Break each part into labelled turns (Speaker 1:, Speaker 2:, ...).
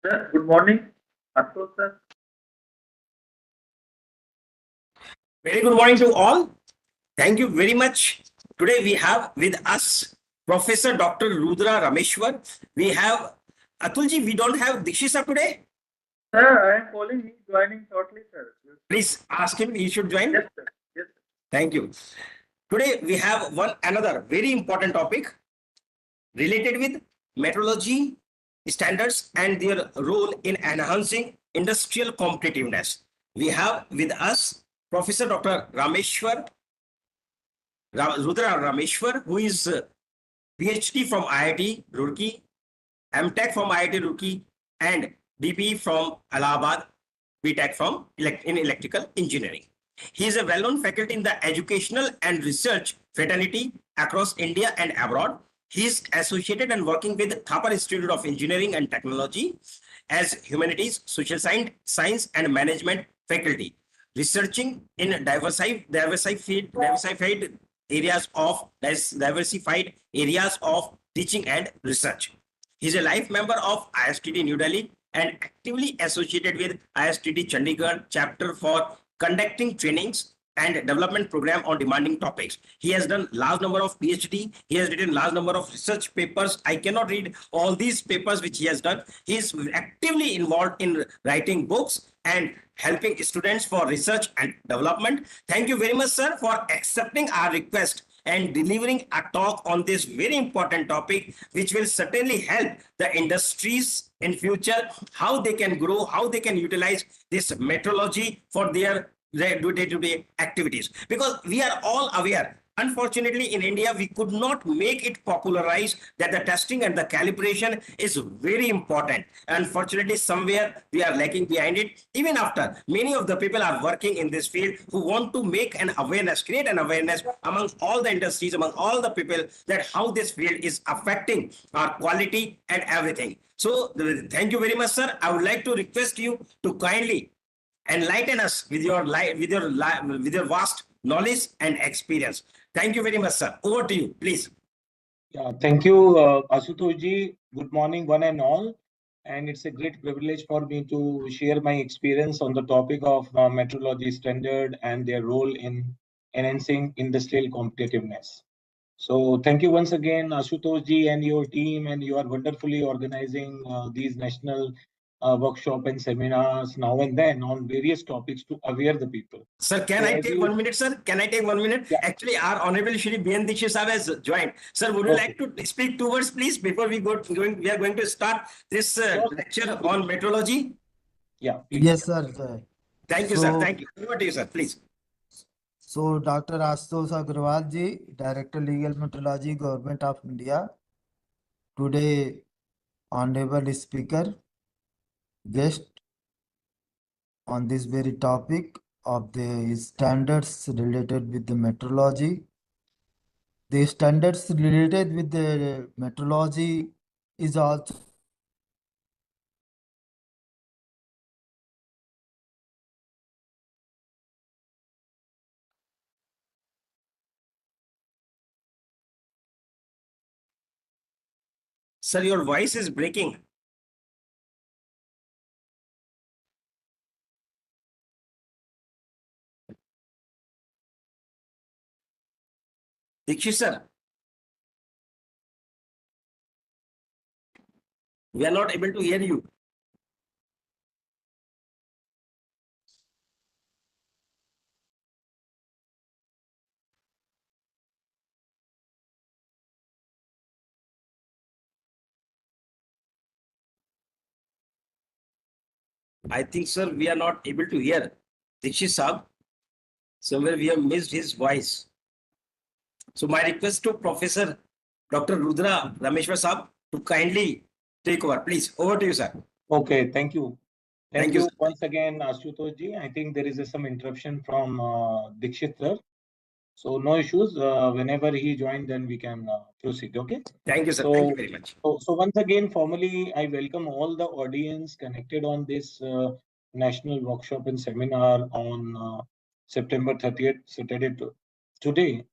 Speaker 1: Sir, good morning. Ashok sir.
Speaker 2: Very good morning to all. Thank you very much. Today we have with us Professor Dr. Rudra Rameshwar. We have Atulji. We don't have Dikshisa today.
Speaker 1: Sir, I am calling me joining shortly, sir.
Speaker 2: Please ask him. He should join.
Speaker 1: Yes, sir. Yes, sir.
Speaker 2: Thank you. Today we have one another very important topic related with metrology standards and their role in enhancing industrial competitiveness. We have with us Professor Dr. Rudra Rameshwar, who is PhD from IIT Roorkee, MTech from IIT Roorkee, and DP from Allahabad, BTech from in electrical engineering. He is a well-known faculty in the educational and research fraternity across India and abroad. He is associated and working with Thapar Institute of Engineering and Technology as humanities, social science and management faculty, researching in diversified areas of teaching and research. He is a life member of ISTD New Delhi and actively associated with ISTD Chandigarh chapter for conducting trainings and development program on demanding topics. He has done large number of PhD. He has written large number of research papers. I cannot read all these papers which he has done. He is actively involved in writing books and helping students for research and development. Thank you very much, sir, for accepting our request and delivering a talk on this very important topic, which will certainly help the industries in future, how they can grow, how they can utilize this metrology for their day-to-day activities. Because we are all aware, unfortunately in India we could not make it popularized that the testing and the calibration is very important. Unfortunately somewhere we are lagging behind it. Even after many of the people are working in this field who want to make an awareness, create an awareness among all the industries, among all the people, that how this field is affecting our quality and everything. So thank you very much, sir. I would like to request you to kindly enlighten us with your vast knowledge and experience. Thank you very much, sir. Over to you, please.
Speaker 3: Yeah, thank you, Asutosh ji. Good morning, one and all. And it's a great privilege for me to share my experience on the topic of metrology standard and their role in enhancing industrial competitiveness. So thank you once again, Asutosh ji and your team, and you are wonderfully organizing these national workshop and seminars now and then on various topics to aware the people.
Speaker 2: Sir, can
Speaker 3: So
Speaker 2: I
Speaker 3: as
Speaker 2: take
Speaker 3: you,
Speaker 2: 1 minute, sir? Can I take 1 minute?
Speaker 3: yeah,
Speaker 2: Actually, our Honorable Shri B.N. Dikshit Sahab has joined. Sir, would you
Speaker 3: okay,
Speaker 2: like to speak 2 words, please, before we we are going to start this
Speaker 3: sure,
Speaker 2: lecture on metrology?
Speaker 3: yeah, please.
Speaker 4: Yes, sir.
Speaker 2: Thank you, sir.
Speaker 4: So,
Speaker 2: Thank you. Over to you, sir, please.
Speaker 4: so Dr. Ashutosh Agrawal ji, Director Legal Metrology, Government of India. Today, Honorable Speaker, guest on this very topic of the standards related with the metrology. The standards related with the metrology is also
Speaker 2: Sir, your voice is breaking. Dikshit, sir, we are not able to hear you. I think, sir, we are not able to hear Dikshit Sahab. Somewhere we have missed his voice. So my request to Professor Dr. Rudra Rameshwar Sahab to kindly take over. Please, over to you, sir.
Speaker 3: Okay, thank you. Thank
Speaker 2: Thank you,
Speaker 3: you
Speaker 2: sir.
Speaker 3: once again, Ashutosh ji. I think there is some interruption from Dikshit sir. So no issues. Whenever he joined, then we can proceed. Okay.
Speaker 2: Thank you, sir. Thank you
Speaker 3: So,
Speaker 2: very much.
Speaker 3: so once again, formally, I welcome all the audience connected on this national workshop and seminar on September 30th, Saturday today.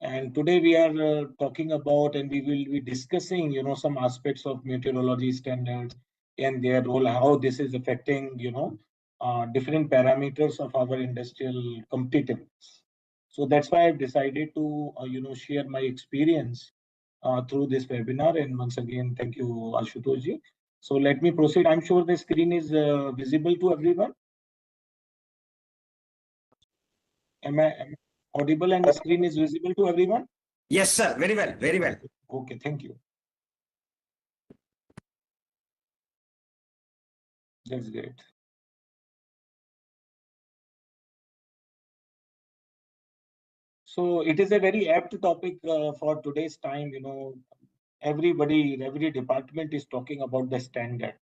Speaker 3: And today we are talking about, and we will be discussing, some aspects of meteorology standards and their role, how this is affecting, different parameters of our industrial competitiveness. So that's why I've decided to, share my experience through this webinar. And once again, thank you, Ashutoshji. So let me proceed. I'm sure the screen is visible to everyone. Am I audible and the screen is visible to everyone?
Speaker 2: Yes, sir. Very well. Very well.
Speaker 3: Okay, thank you. That's great. So it is a very apt topic for today's time. Everybody, every department is talking about the standard.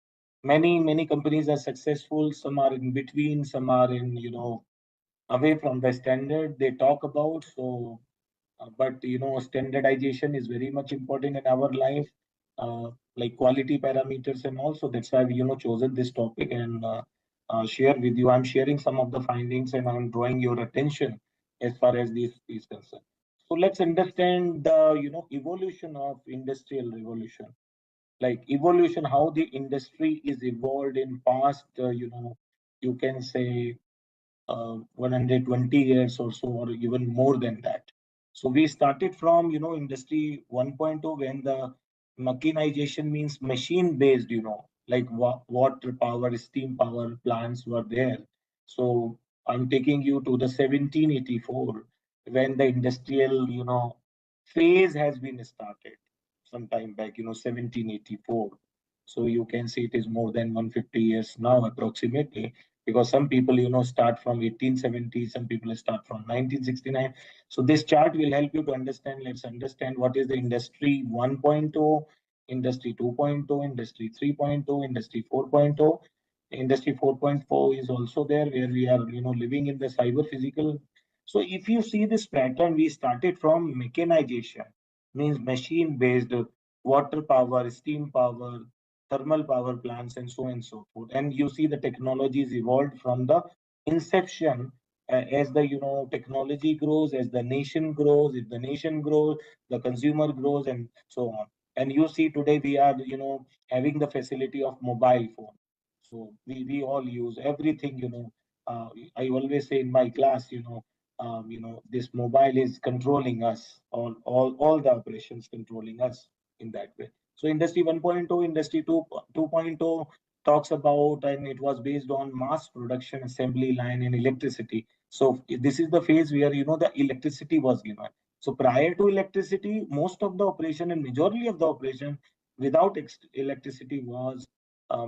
Speaker 3: Many companies are successful. Some are in between. Some are in, away from the standard they talk about. So but standardization is very much important in our life, like quality parameters, and also that's why we chosen this topic and share with you. I'm sharing some of the findings and I'm drawing your attention as far as this is concerned. So let's understand the evolution of industrial revolution, like evolution, how the industry is evolved in past, you can say 120 years or so, or even more than that. So we started from, industry 1.0, when the mechanization means machine based, like water power, steam power plants were there. So I'm taking you to the 1784, when the industrial, phase has been started some time back, 1784. So you can see it is more than 150 years now, approximately, because some people start from 1870, some people start from 1969. So this chart will help you to understand. Let's understand what is the industry 1.0, industry 2.0, industry 3.0, industry 4.0. Industry 4.4 is also there, where we are living in the cyber physical. So if you see this pattern, we started from mechanization, means machine based, water power, steam power, thermal power plants, and so on and so forth. And you see the technologies evolved from the inception. As the technology grows, as the nation grows, if the nation grows, the consumer grows, and so on. And you see today we are having the facility of mobile phone. So we all use everything. I always say in my class, this mobile is controlling us, all the operations controlling us in that way. So industry 1.0, industry 2.0 talks about, and it was based on mass production, assembly line, and electricity. So this is the phase where the electricity was given. So prior to electricity, most of the operation and majority of the operation without electricity was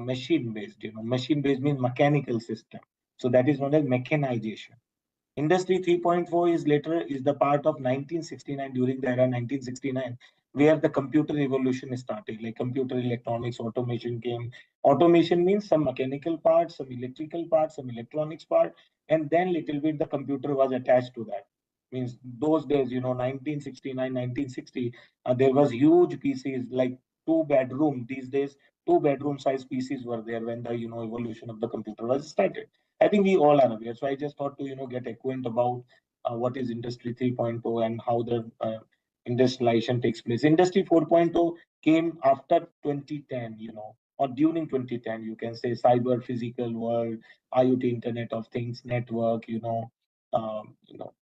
Speaker 3: machine based. Machine based means mechanical system. So that is known as mechanization. Industry 3.4 is the part of 1969, during the era 1969, where the computer revolution started, like computer electronics, automation came. Automation means some mechanical parts, some electrical parts, some electronics part, and then little bit the computer was attached to that. Means those days, 1969, 1960, there was huge PCs, like two-bedroom. These days, two-bedroom size PCs were there when the evolution of the computer was started. I think we all are aware. So I just thought to get acquainted about what is Industry 3.0 and how the industrialization takes place. Industry 4.0 came after 2010, or during 2010. You can say cyber physical world, IoT, Internet of Things, network. Um, you know,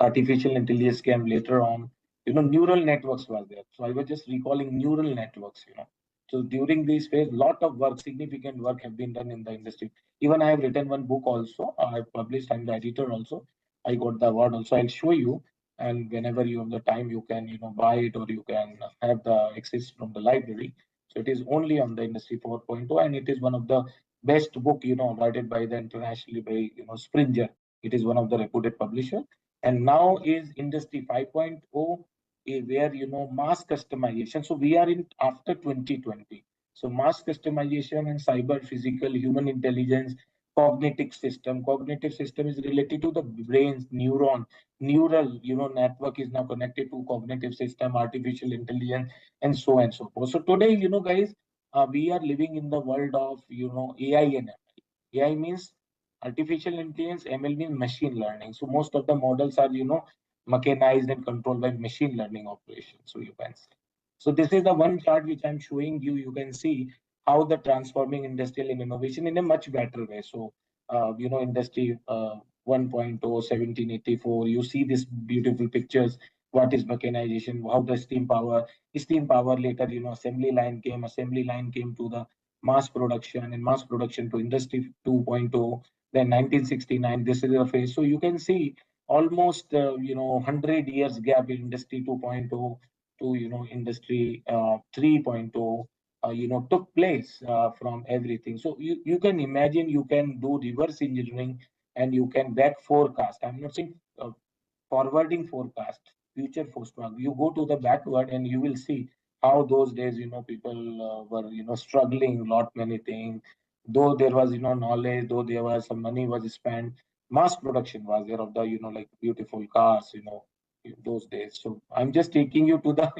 Speaker 3: Artificial intelligence came later on. Neural networks were there. So I was just recalling neural networks. So during this phase, lot of work, significant work have been done in the industry. Even I have written one book also. I have published. I'm the editor also. I got the award also. I'll show you. And whenever you have the time, you can buy it, or you can have the access from the library. So it is only on the Industry 4.0, and it is one of the best book awarded by the internationally by Springer. It is one of the reputed publisher. And now is Industry 5.0, where mass customization. So we are in after 2020. So mass customization and cyber physical, human intelligence, cognitive system is related to the brain's neural network is now connected to cognitive system, artificial intelligence, and so on and so forth. So today, guys, we are living in the world of AI and ML. AI means artificial intelligence, ML means machine learning. So most of the models are, mechanized and controlled by machine learning operations. So you can see. So this is the one chart which I'm showing you. You can see how the transforming industrial and innovation in a much better way. So, industry 1.0, 1784, you see these beautiful pictures. What is mechanization? How the steam power later, assembly line came to the mass production, and mass production to industry 2.0. Then 1969, this is the phase. So you can see almost, 100 years gap in industry 2.0 to, industry 3.0 took place from everything. So you can imagine, you can do reverse engineering, and you can back forecast. I'm not saying forwarding forecast, future forecast. You go to the backward and you will see how those days, people were, struggling lot many things. Though there was, knowledge, though there was some money was spent, mass production was there of the, like beautiful cars, in those days. So I'm just taking you to the,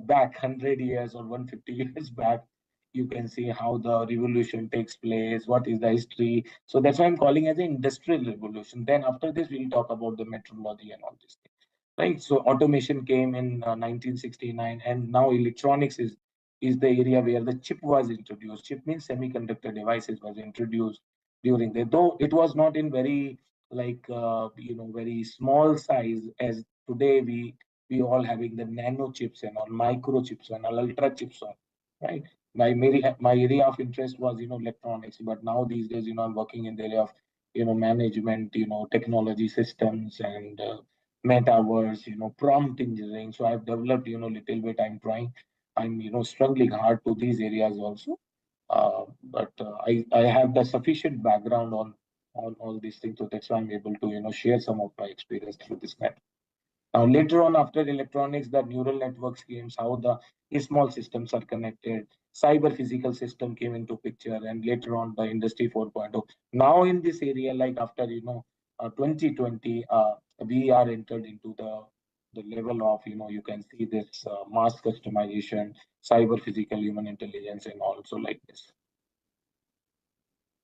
Speaker 3: back 100 years or 150 years back. You can see how the revolution takes place, what is the history. So that's why I'm calling as an industrial revolution. Then after this, we'll talk about the metrology and all this thing. Right. So automation came in 1969, and now electronics is the area where the chip was introduced. Chip means semiconductor devices was introduced during that. Though it was not in very very small size as today we all having the nano chips and all microchips and all ultra chips on, right? My area of interest was electronics, but now these days I'm working in the area of management, technology systems, and metaverse, prompt engineering. So I've developed little bit. I'm struggling hard to these areas also. But I have the sufficient background on all these things, so that's why I'm able to share some of my experience through this matter. Now, later on, after electronics, the neural networks came, how the small systems are connected. Cyber physical system came into picture, and later on, the industry 4.0. Now, in this area, like after 2020, we are entered into the level of you can see this mass customization, cyber physical human intelligence, and also like this.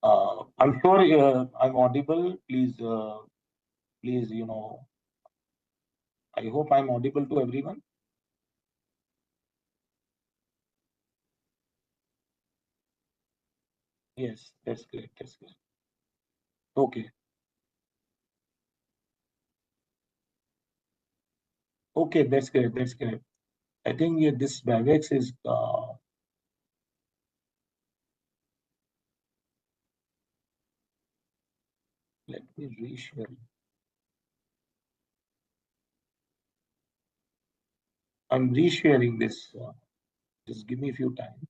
Speaker 3: I'm sure I'm audible. Please, I hope I'm audible to everyone. Yes, that's great. That's great. Okay. Okay, that's great. That's great. I think this Bavex is, let me reshare. I'm resharing this. Just give me a few time.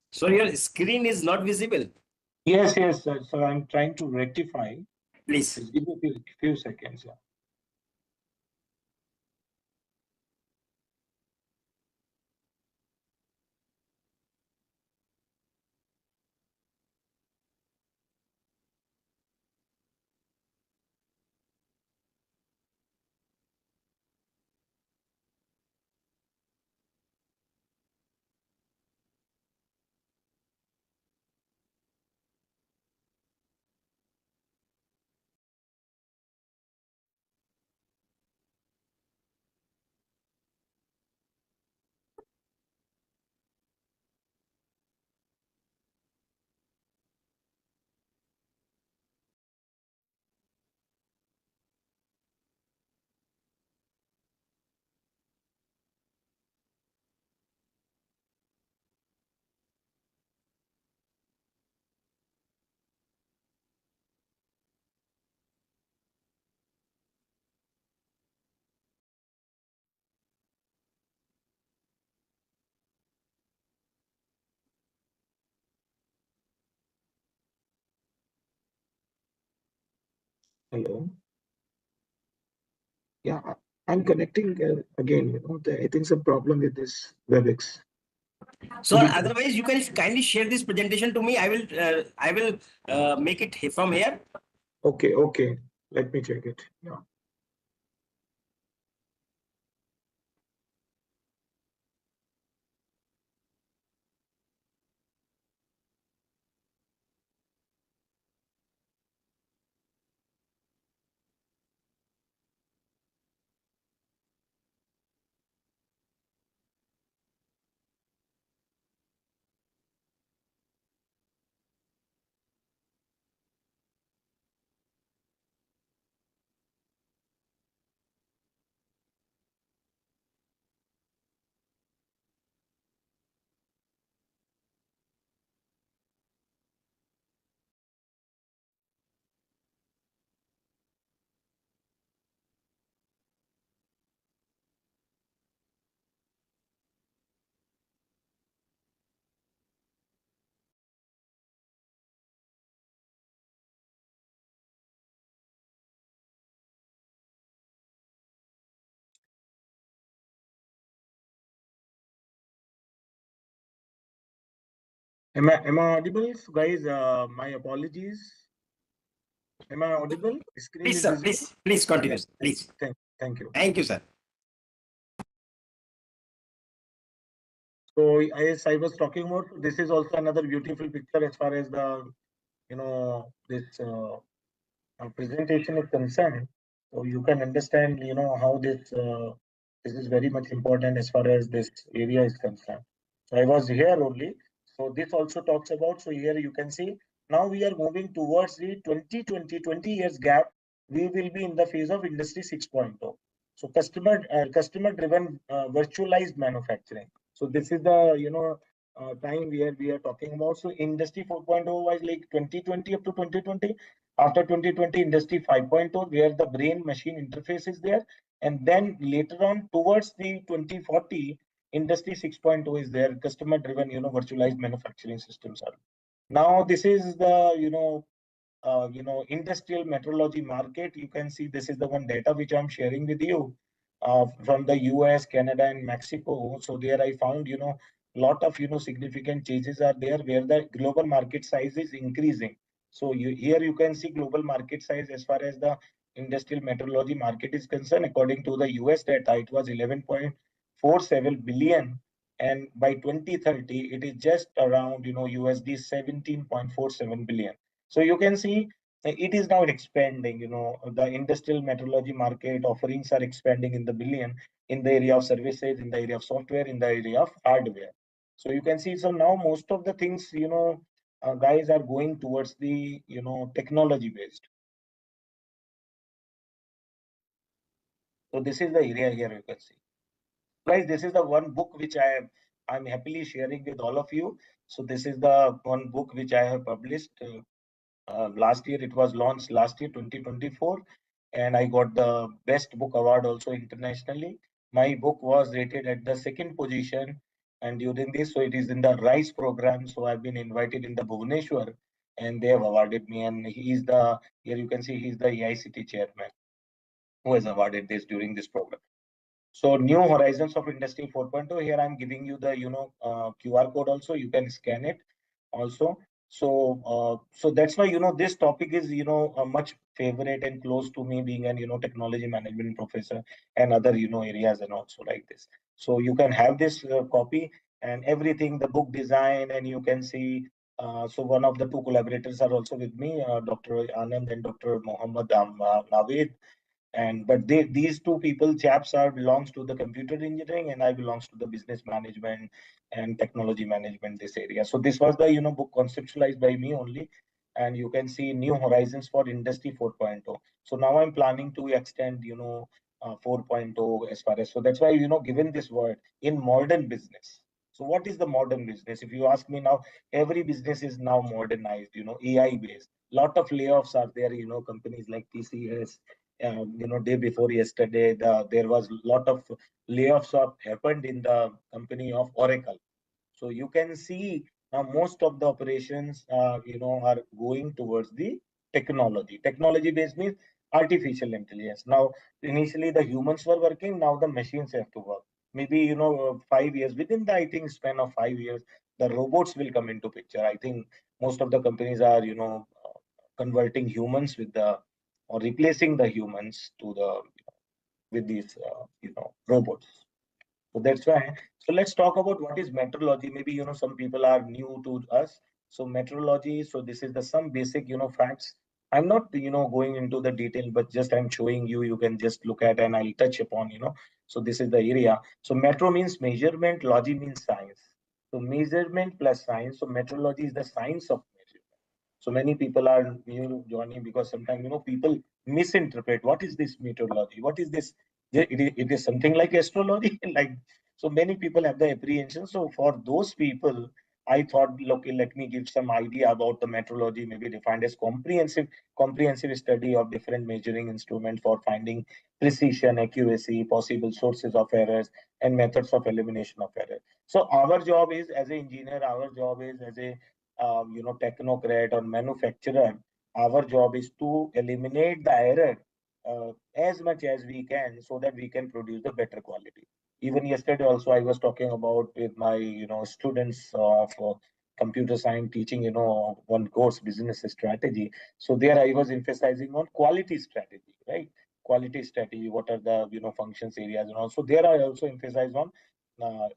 Speaker 2: So your screen is not visible.
Speaker 3: Yes, yes. So I'm trying to rectify.
Speaker 2: Please.
Speaker 3: Just give me a few seconds. Yeah. Hello. Yeah, I'm connecting again. I think some problem with this WebEx.
Speaker 2: So otherwise, you can kindly share this presentation to me. I will make it from here.
Speaker 3: Okay, okay. Let me check it. Yeah. Am I audible, guys? My apologies. Am I audible? Screen
Speaker 2: Please,
Speaker 3: is
Speaker 2: sir.
Speaker 3: visible.
Speaker 2: Please continue.
Speaker 3: Yes.
Speaker 2: Please.
Speaker 3: Thank you.
Speaker 2: Thank you, sir.
Speaker 3: So as I was talking about, this is also another beautiful picture as far as the this presentation is concerned. So you can understand how this is very much important as far as this area is concerned. So I was here only. So this also talks about. So here you can see now we are moving towards the 20 years gap. We will be in the phase of Industry 6.0. So customer driven virtualized manufacturing. So this is the time where we are talking about. So Industry 4.0 was like 2020 up to 2020. After 2020, Industry 5.0, where the brain machine interface is there. And then later on, towards the 2040, Industry 6.0 is there. Customer driven, virtualized manufacturing systems are. Now, this is the, industrial metrology market. You can see this is the one data which I'm sharing with you from the US, Canada, and Mexico. So there I found, lot of, significant changes are there where the global market size is increasing. So here you can see global market size as far as the industrial metrology market is concerned. According to the US data, it was 11.47 billion. And by 2030, it is just around, USD 17.47 billion. So you can see it is now expanding. The industrial metrology market offerings are expanding in the billion in the area of services, in the area of software, in the area of hardware. So you can see. So now most of the things, guys are going towards the technology based. So this is the area here you can see. Guys, this is the one book which I'm happily sharing with all of you. So this is the one book which I have published. Last year it was launched last year 2024, and I got the best book award also internationally. My book was rated at the second position, and during this, so it is in the RISE program. So I've been invited in the Bhubaneswar, and they have awarded me. And he is the here you can see he's the AICT chairman who has awarded this during this program. So new horizons of Industry 4.0. Here I'm giving you the QR code also. You can scan it also. So that's why this topic is much favorite and close to me, being an technology management professor and other areas and also like this. So you can have this copy and everything, the book design, and you can see. So one of the two collaborators are also with me, Dr. Anand and Dr. Mohammed Naveed. And but these two people chaps are belongs to the computer engineering, and I belongs to the business management and technology management, this area. So this was the book conceptualized by me only. And you can see new horizons for Industry 4.0. So now I'm planning to extend 4.0 as far as. So that's why given this word in modern business. So what is the modern business? If you ask me now, every business is now modernized, AI based. Lot of layoffs are there, companies like TCS. Day before yesterday, there was a lot of layoffs happened in the company of Oracle. So you can see now most of the operations, are going towards the technology. Technology based means artificial intelligence. Now, initially the humans were working, now the machines have to work. maybe 5 years, within the, I think, span of 5 years, the robots will come into picture. I think most of the companies are converting humans with the, or replacing the humans to the, with these robots. So that's why. So let's talk about what is metrology. Maybe some people are new to us. So metrology. So this is the some basic facts. I'm not going into the detail, but just I'm showing you. You can just look at and I'll touch upon. So this is the area. So metro means measurement. Logy means science. So measurement plus science. So metrology is the science of measurement. So many people are joining because sometimes people misinterpret what is this meteorology, what is this. It is something like astrology. Like, so many people have the apprehension. So for those people, I thought, look, let me give some idea about the metrology, maybe defined as comprehensive study of different measuring instruments for finding precision, accuracy, possible sources of errors, and methods of elimination of error. So our job is as an engineer, our job is as a technocrat or manufacturer, our job is to eliminate the error as much as we can so that we can produce the better quality. Even yesterday also I was talking about with my students of computer science teaching one course, business strategy. So there I was emphasizing on quality strategy, right? Quality strategy, what are the functions areas, and also there I also emphasize on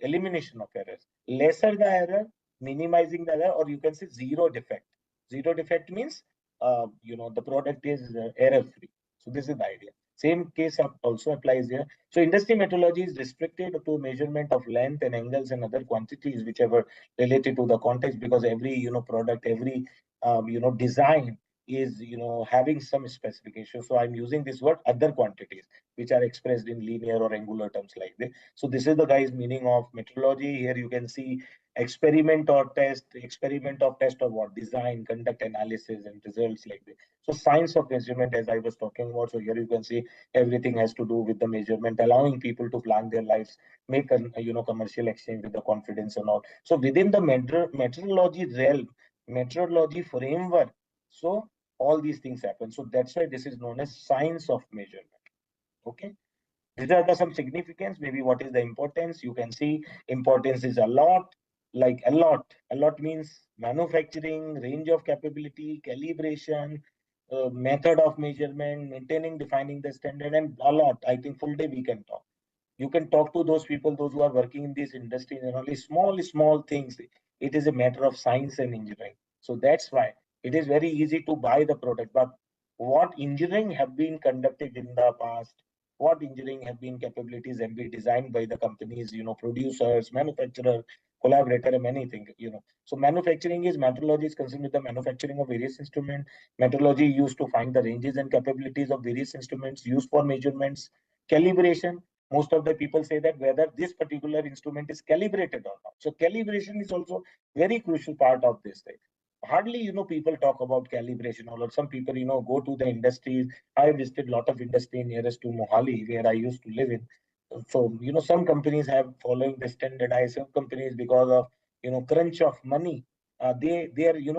Speaker 3: elimination of errors. Lesser the error, minimizing the error, or you can say zero defect. Zero defect means the product is error free. So this is the idea. Same case also applies here. So industry metrology is restricted to measurement of length and angles and other quantities whichever related to the context, because every product, every design is having some specification. So I'm using this word other quantities which are expressed in linear or angular terms like this. So this is the guys meaning of metrology. Here you can see experiment of test or what, design, conduct analysis and results like this. So science of measurement, as I was talking about. So here you can see everything has to do with the measurement, allowing people to plan their lives, make a commercial exchange with the confidence and all. So within the metrology realm, metrology framework, so all these things happen. So that's why this is known as science of measurement. Okay, these are the some significance. Maybe what is the importance? You can see importance is a lot, like a lot. A lot means manufacturing, range of capability, calibration, method of measurement, maintaining, defining the standard, and a lot. I think full day we can talk. You can talk to those people, those who are working in this industry, and only small things. It is a matter of science and engineering. So that's why it is very easy to buy the product. But what engineering have been conducted in the past, what engineering have been capabilities have been designed by the companies, producers, manufacturer, collaborator, and many things, So manufacturing is metrology is concerned with the manufacturing of various instruments. Metrology used to find the ranges and capabilities of various instruments used for measurements. Calibration, most of the people say that whether this particular instrument is calibrated or not. So calibration is also very crucial part of this thing. Hardly people talk about calibration, or some people go to the industries. I visited a lot of industry nearest to Mohali where I used to live in. So some companies have following the standardized, some companies because of crunch of money, their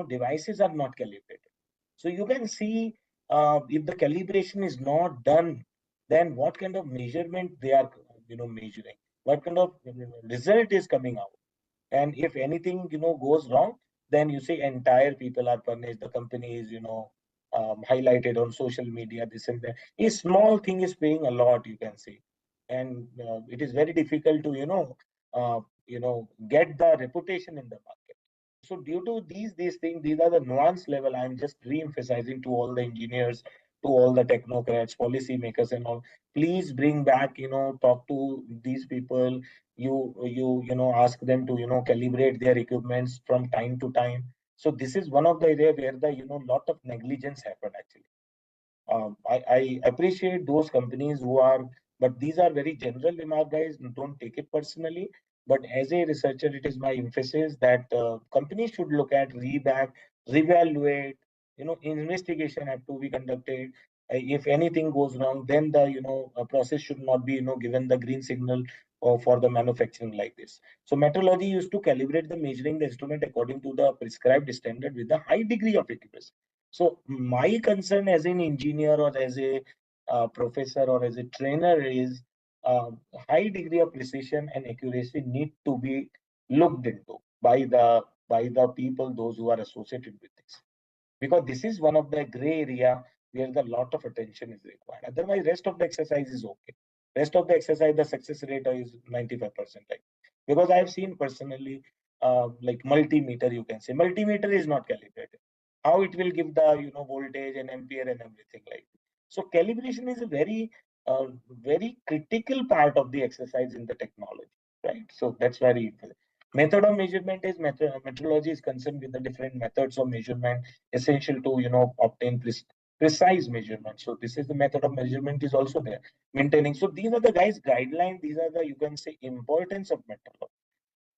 Speaker 3: devices are not calibrated. So you can see if the calibration is not done, then what kind of measurement they are measuring, what kind of result is coming out. And if anything goes wrong, then you see entire people are punished, the company is highlighted on social media, this and that. A small thing is paying a lot, you can see. And it is very difficult to get the reputation in the market. So due to these things, these are the nuance level. I'm just re-emphasizing to all the engineers, to all the technocrats, policy makers, and all. Please bring back, talk to these people. Ask them to calibrate their equipments from time to time. So this is one of the area where the lot of negligence happened actually. I appreciate those companies who are, but these are very general remark, guys. Don't take it personally. But as a researcher, it is my emphasis that companies should look at, reback, reevaluate. Investigation have to be conducted. If anything goes wrong, then the process should not be given the green signal for the manufacturing like this. So metrology used to calibrate the measuring the instrument according to the prescribed standard with a high degree of accuracy. So my concern as an engineer or as a professor or as a trainer is high degree of precision and accuracy need to be looked into by the people those who are associated with this, because this is one of the gray area where the lot of attention is required. Otherwise, rest of the exercise is okay. Rest of the exercise, the success rate is 95%. Like, because I have seen personally, like multimeter, you can say multimeter is not calibrated. How it will give the voltage and ampere and everything like. So calibration is a very critical part of the exercise in the technology, right? So that's very important. Method of measurement is metrology is concerned with the different methods of measurement essential to obtain precise measurement. So this is the method of measurement is also there maintaining. So these are the guys guidelines. These are the, you can say, importance of metrology.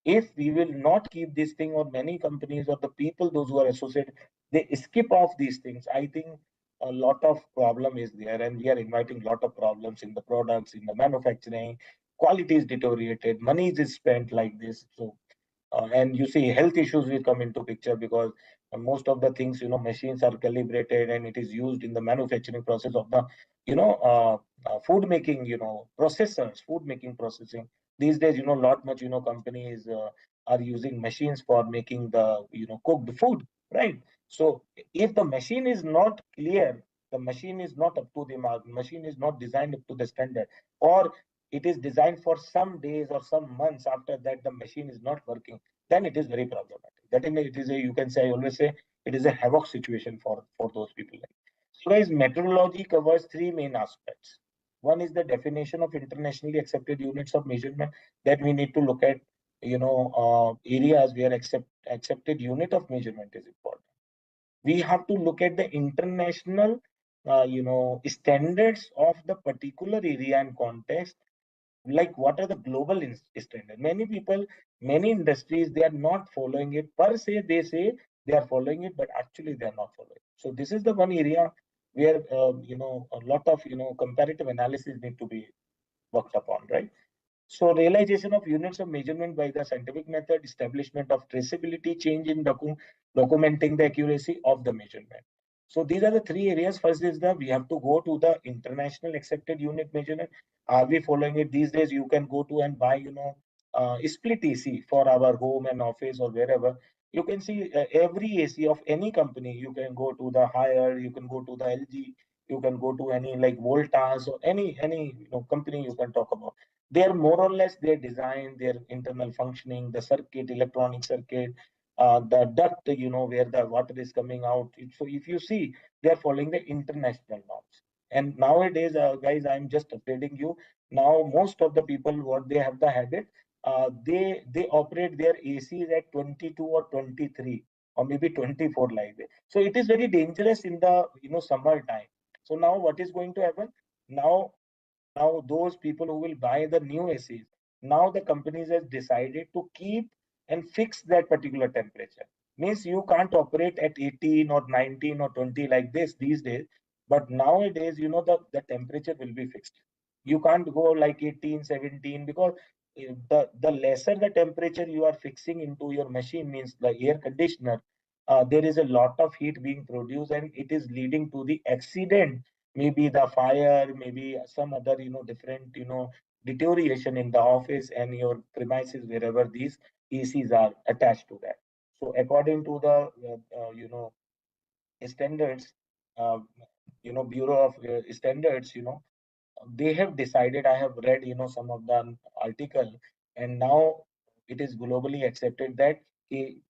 Speaker 3: If we will not keep this thing, or many companies or the people those who are associated, they skip off these things, I think a lot of problem is there, and we are inviting a lot of problems in the products, in the manufacturing. Quality is deteriorated, money is spent like this. So and you see health issues will come into picture, because most of the things, machines are calibrated and it is used in the manufacturing process of the food making, processors, food making processing. These days, lot much, companies are using machines for making the cooked food, right? So if the machine is not clear, the machine is not up to the mark, machine is not designed up to the standard, or it is designed for some days or some months, after that the machine is not working, then it is very problematic. That is, it is a, you can say, I always say, it is a havoc situation for those people. So guys, metrology covers three main aspects. One is the definition of internationally accepted units of measurement, that we need to look at, areas where accepted unit of measurement is important. We have to look at the international standards of the particular area and context, like what are the global standard. Many people, many industries, they are not following it per se. They say they are following it, but actually they are not following. So this is the one area where a lot of comparative analysis need to be worked upon, right? So realization of units of measurement by the scientific method, establishment of traceability, change in documenting the accuracy of the measurement. So these are the three areas. First is the, we have to go to the international accepted unit measurement. Are we following it? These days you can go to and buy, split AC for our home and office or wherever. You can see every AC of any company. You can go to the Haier, you can go to the LG, you can go to any like Voltas or any company you can talk about. They're more or less their design, their internal functioning, the circuit, electronic circuit, the duct, where the water is coming out. So if you see, they're following the international norms. And nowadays, guys, I'm just updating you. Now, most of the people, what they have the habit, they operate their ACs at 22 or 23 or maybe 24 like that. So it is very dangerous in the summer time. So now what is going to happen? Now those people who will buy the new ACs, now the companies has decided to keep and fix that particular temperature. Means you can't operate at 18 or 19 or 20 like this these days, but nowadays, the temperature will be fixed. You can't go like 18, 17, because the lesser the temperature you are fixing into your machine, means the air conditioner, there is a lot of heat being produced, and it is leading to the accident, maybe the fire, maybe some other different deterioration in the office and your premises, wherever these ACs are attached to that. So according to the standards, uh, Bureau of Standards, they have decided, I have read some of the article, and now it is globally accepted that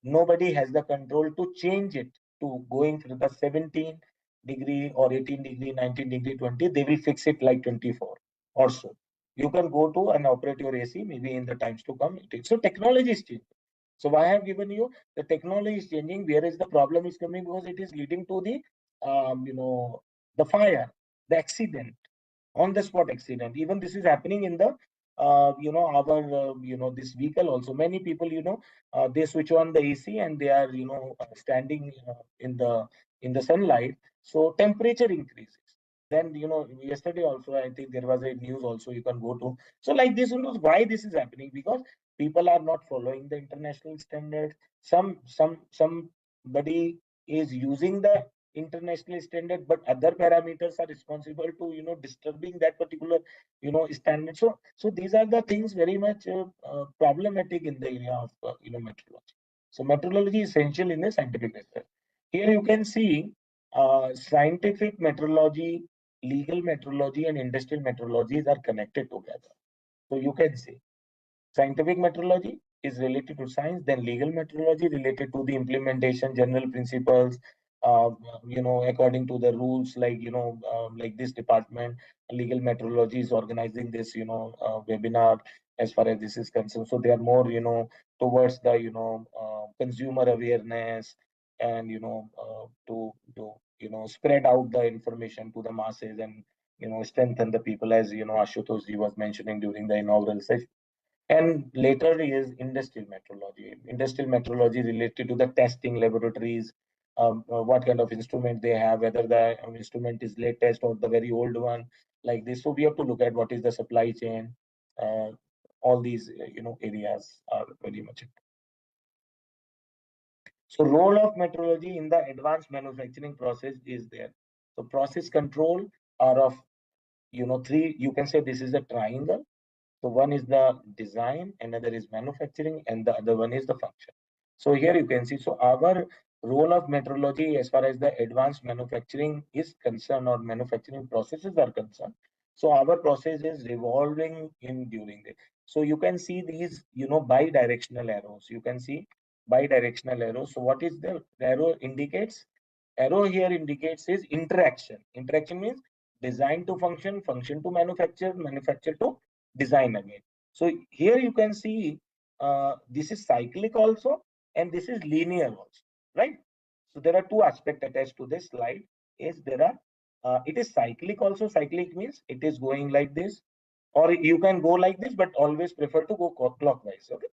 Speaker 3: nobody has the control to change it to going through the 17 degree or 18 degree, 19 degree, 20. They will fix it like 24 or so. You can go to and operate your AC maybe in the times to come. So technology is changing. So why I have given you, the technology is changing. Where is the problem is coming? Because it is leading to the the fire, the accident, on the spot accident. Even this is happening in the our this vehicle also. Many people, they switch on the AC and they are standing in the sunlight, so temperature increases. Then yesterday also, I think there was a news also, you can go to. So like this, why this is happening? Because people are not following the international standards. Somebody is using the international standard, but other parameters are responsible to, disturbing that particular, standard. So these are the things very much problematic in the area of, metrology. So metrology is essential in the scientific research. Here you can see scientific metrology, legal metrology, and industrial metrologies are connected together. So you can see scientific metrology is related to science, then legal metrology related to the implementation, general principles, uh, according to the rules, like, like this department, legal metrology is organizing this, webinar as far as this is concerned. So they are more, towards the, consumer awareness and, spread out the information to the masses and, strengthen the people, as, Ashutosh ji was mentioning during the inaugural session. And later is industrial metrology. Industrial metrology related to the testing laboratories, what kind of instrument they have, whether the instrument is latest or the very old one, like this. So we have to look at what is the supply chain. Uh, all these, areas are very much. So role of metrology in the advanced manufacturing process is there. So process control are of, three. You can say this is a triangle. So one is the design, another is manufacturing, and the other one is the function. So here you can see, so our role of metrology as far as the advanced manufacturing is concerned, or manufacturing processes are concerned. So our process is revolving in during the. So you can see these, bi-directional arrows. You can see bi-directional arrows. So what is the arrow indicates? Arrow here indicates is interaction. Interaction means design to function, function to manufacture, manufacture to design again. So here you can see this is cyclic also, and this is linear also, right? So there are two aspects attached to this slide. Is there are it is cyclic also. Cyclic means it is going like this, or you can go like this, but always prefer to go clockwise. Okay.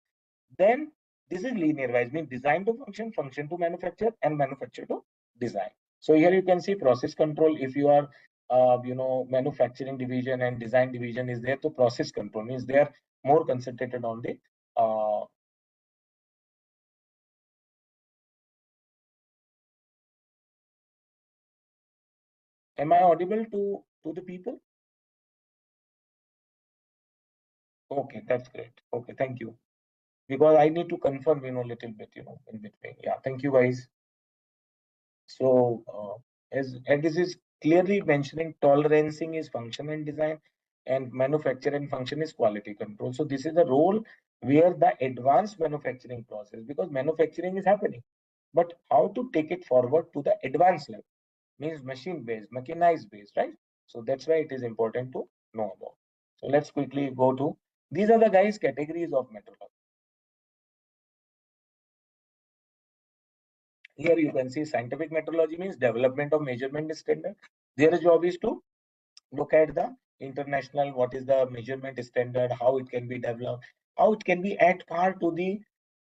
Speaker 3: Then this is linear wise, means design to function, function to manufacture, and manufacture to design. So here you can see process control. If you are, manufacturing division and design division is there, to process control means they are more concentrated on the. Am I audible to the people? Okay, that's great. Okay, thank you. Because I need to confirm, little bit, in between. Yeah, thank you, guys. So, as this is clearly mentioning, tolerancing is function and design, and manufacture and function is quality control. So, this is the role where the advanced manufacturing process, because manufacturing is happening, but how to take it forward to the advanced level means machine based, mechanized based, right? So, that's why it is important to know about. So, let's quickly go to these are the guys categories of metrology. Here you can see scientific metrology means development of measurement standard. Their job is to look at the international, what is the measurement standard, how it can be developed, how it can be at par to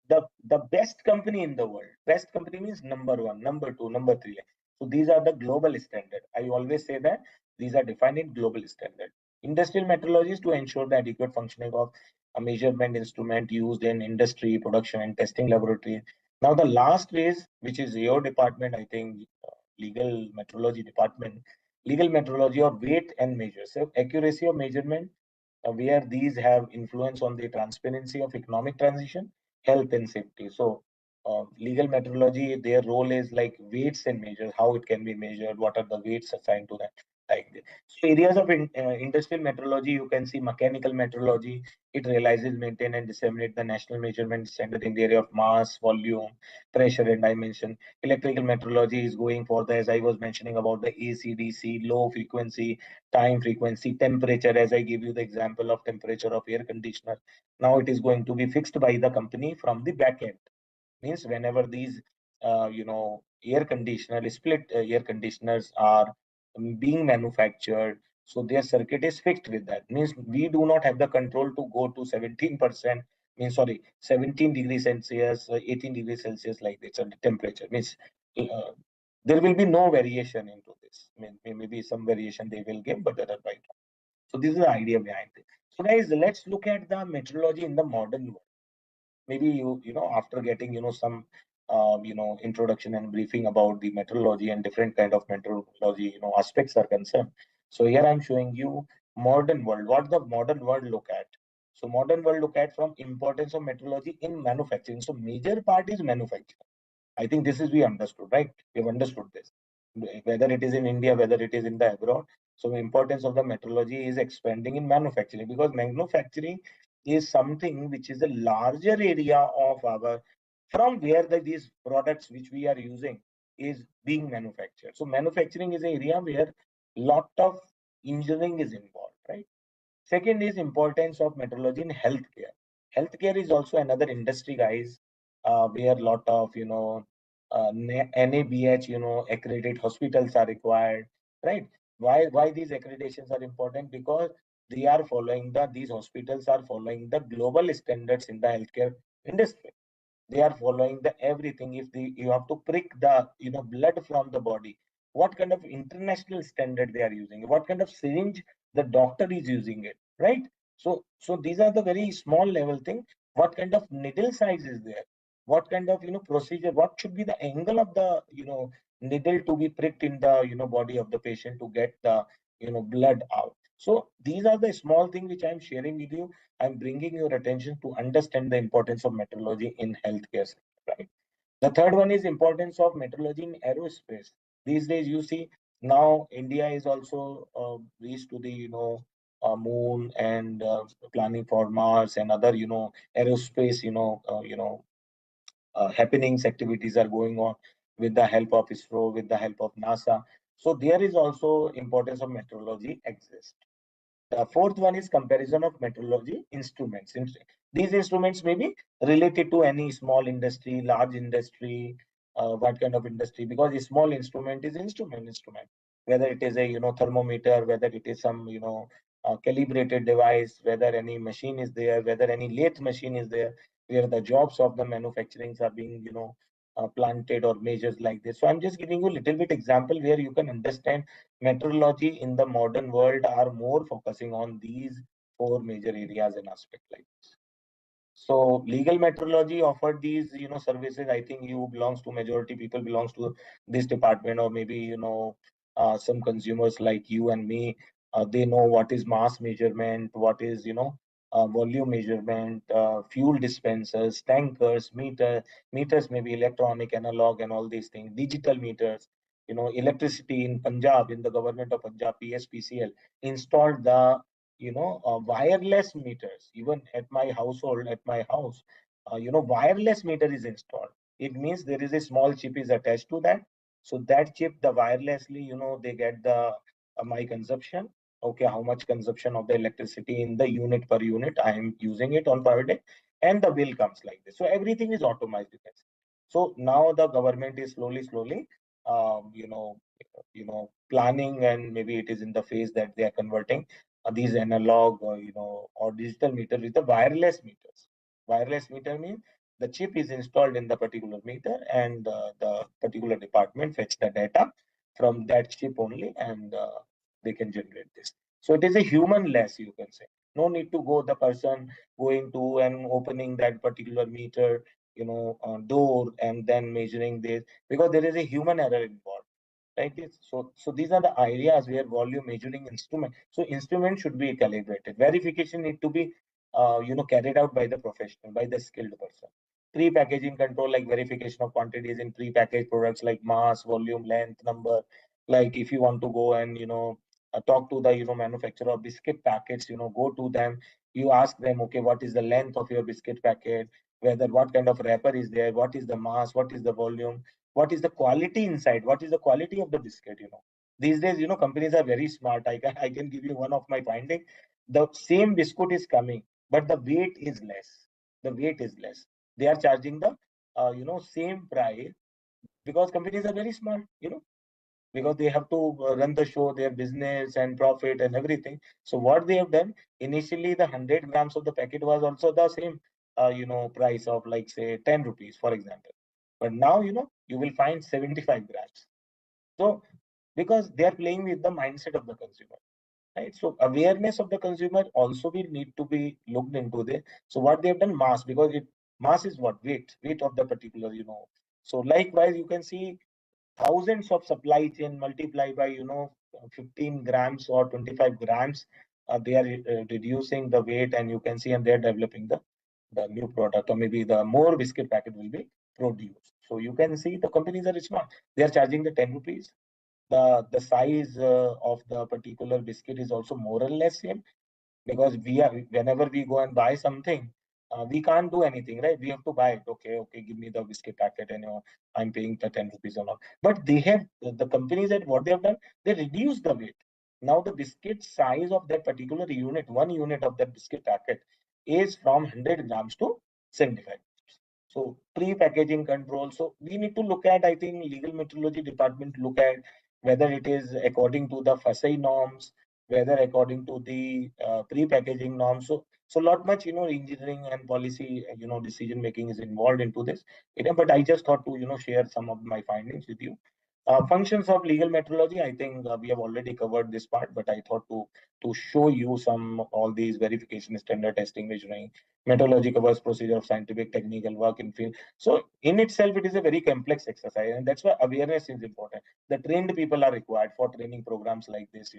Speaker 3: the best company in the world. Best company means number one, number two, number three. So these are the global standard. I always say that these are defined in global standard. Industrial metrology is to ensure the adequate functioning of a measurement instrument used in industry, production, and testing laboratory. Now the last phase, which is your department, I think, legal metrology department, legal metrology or weight and measure. So accuracy of measurement, where these have influence on the transparency of economic transition, health and safety. So legal metrology, their role is like weights and measures, how it can be measured, what are the weights assigned to that. Like this. So areas of industrial metrology, you can see mechanical metrology. It realizes, maintain, and disseminate the national measurement standard in the area of mass, volume, pressure, and dimension. Electrical metrology is going for the, as I was mentioning about the AC/DC, low frequency, time, frequency, temperature. As I give you the example of temperature of air conditioner, now it is going to be fixed by the company from the back end. Means whenever these, air conditioner, split air conditioners are being manufactured, so their circuit is fixed with that. Means we do not have the control to go to 17%. Means sorry, 17 degrees Celsius, 18 degrees Celsius, like this, and the temperature means. There will be no variation into this. I mean, maybe some variation they will give, but otherwise. So this is the idea behind it. So guys, let's look at the metrology in the modern world. Maybe you know after getting some introduction and briefing about the metrology and different kind of metrology, aspects are concerned. So here I'm showing you modern world. What the modern world look at? So modern world look at from importance of metrology in manufacturing. So major part is manufacturing. I think this is we understood, right? We've understood this. Whether it is in India, whether it is in the abroad. So the importance of the metrology is expanding in manufacturing, because manufacturing is something which is a larger area of our, from where these products which we are using is being manufactured. So manufacturing is an area where lot of engineering is involved, right? Second is importance of metrology in healthcare. Healthcare is also another industry, guys, where a lot of NABH accredited hospitals are required, right? Why these accreditations are important? Because they are following these hospitals are following the global standards in the healthcare industry. They are following the everything. If you have to prick the blood from the body, what kind of international standard they are using, what kind of syringe the doctor is using it, right? So these are the very small level thing. What kind of needle size is there, what kind of procedure, what should be the angle of the needle to be pricked in the body of the patient to get the blood out. So these are the small things which I'm sharing with you. I'm bringing your attention to understand the importance of metrology in healthcare sector, right? The third one is importance of metrology in aerospace. These days, you see now India is also reached to the moon, and planning for Mars and other aerospace happenings, activities are going on with the help of ISRO, with the help of NASA. So there is also importance of metrology exists. The fourth one is comparison of metrology instruments. These instruments may be related to any small industry, large industry, what kind of industry, because a small instrument is instrument. Whether it is a thermometer, whether it is some calibrated device, whether any machine is there, whether any lathe machine is there, where the jobs of the manufacturings are being planted or measures like this. So I'm just giving you a little bit example where you can understand metrology in the modern world are more focusing on these four major areas and aspects like this. So legal metrology offered these services. I think you belongs to majority people belongs to this department, or maybe some consumers like you and me. They know what is mass measurement, what is volume measurement, fuel dispensers, tankers, meters may be electronic, analog, and all these things. Digital meters, electricity in Punjab, in the government of Punjab, PSPCL installed the wireless meters. Even at my household, at my house, wireless meter is installed. It means there is a small chip is attached to that. So that chip, the wirelessly, they get the my consumption. Okay, how much consumption of the electricity in the unit per unit I am using it on per day, and the bill comes like this. So everything is automated. So now the government is slowly, um, you know, planning, and maybe it is in the phase that they are converting these analog or or digital meter with the wireless meters. Wireless meter means the chip is installed in the particular meter, and the particular department fetch the data from that chip only, and they can generate this. So it is a human less, you can say. No need to go the person going to and opening that particular meter door and then measuring this, because there is a human error involved, right? So these are the areas where volume measuring instrument. So instrument should be calibrated. Verification need to be carried out by the professional, by the skilled person. Pre-packaging control, like verification of quantities in pre-packaged products like mass, volume, length, number. Like if you want to go and talk to the manufacturer of biscuit packets, go to them, you ask them, okay, what is the length of your biscuit packet, whether what kind of wrapper is there, what is the mass, what is the volume, what is the quality inside, what is the quality of the biscuit. These days companies are very smart. I can give you one of my finding. The same biscuit is coming, but the weight is less. The weight is less. They are charging the same price, because companies are very smart, because they have to run the show, their business and profit and everything. So what they have done, initially the 100 grams of the packet was also the same price of, like, say, 10 rupees, for example. But now you will find 75 grams. So because they are playing with the mindset of the consumer, right? So awareness of the consumer also will need to be looked into there. So what they have done, mass, because mass is what, weight of the particular So likewise, you can see thousands of supply chain multiplied by 15 grams or 25 grams. They are reducing the weight, and you can see, and they're developing the new product, or maybe the more biscuit packet will be produced. So you can see the companies are smart. They are charging the 10 rupees. The size of the particular biscuit is also more or less same, because we are, whenever we go and buy something, we can't do anything, right? We have to buy it. Okay, give me the biscuit packet, and I'm paying the 10 rupees or not. But they have, the companies, that what they have done, they reduce the weight. Now the biscuit size of that particular unit, one unit of that biscuit packet, is from 100 grams to 75. So pre-packaging control. So we need to look at, I think, legal metrology department look at whether it is according to the FSI norms, whether according to the pre-packaging norms. So lot much, engineering and policy, decision making is involved into this. But I just thought to, share some of my findings with you. Functions of legal metrology, I think we have already covered this part, but I thought to show you some all these verification, standard testing, measuring. Metrology covers procedure of scientific, technical work in field. So in itself, it is a very complex exercise, and that's why awareness is important. The trained people are required for training programs like this.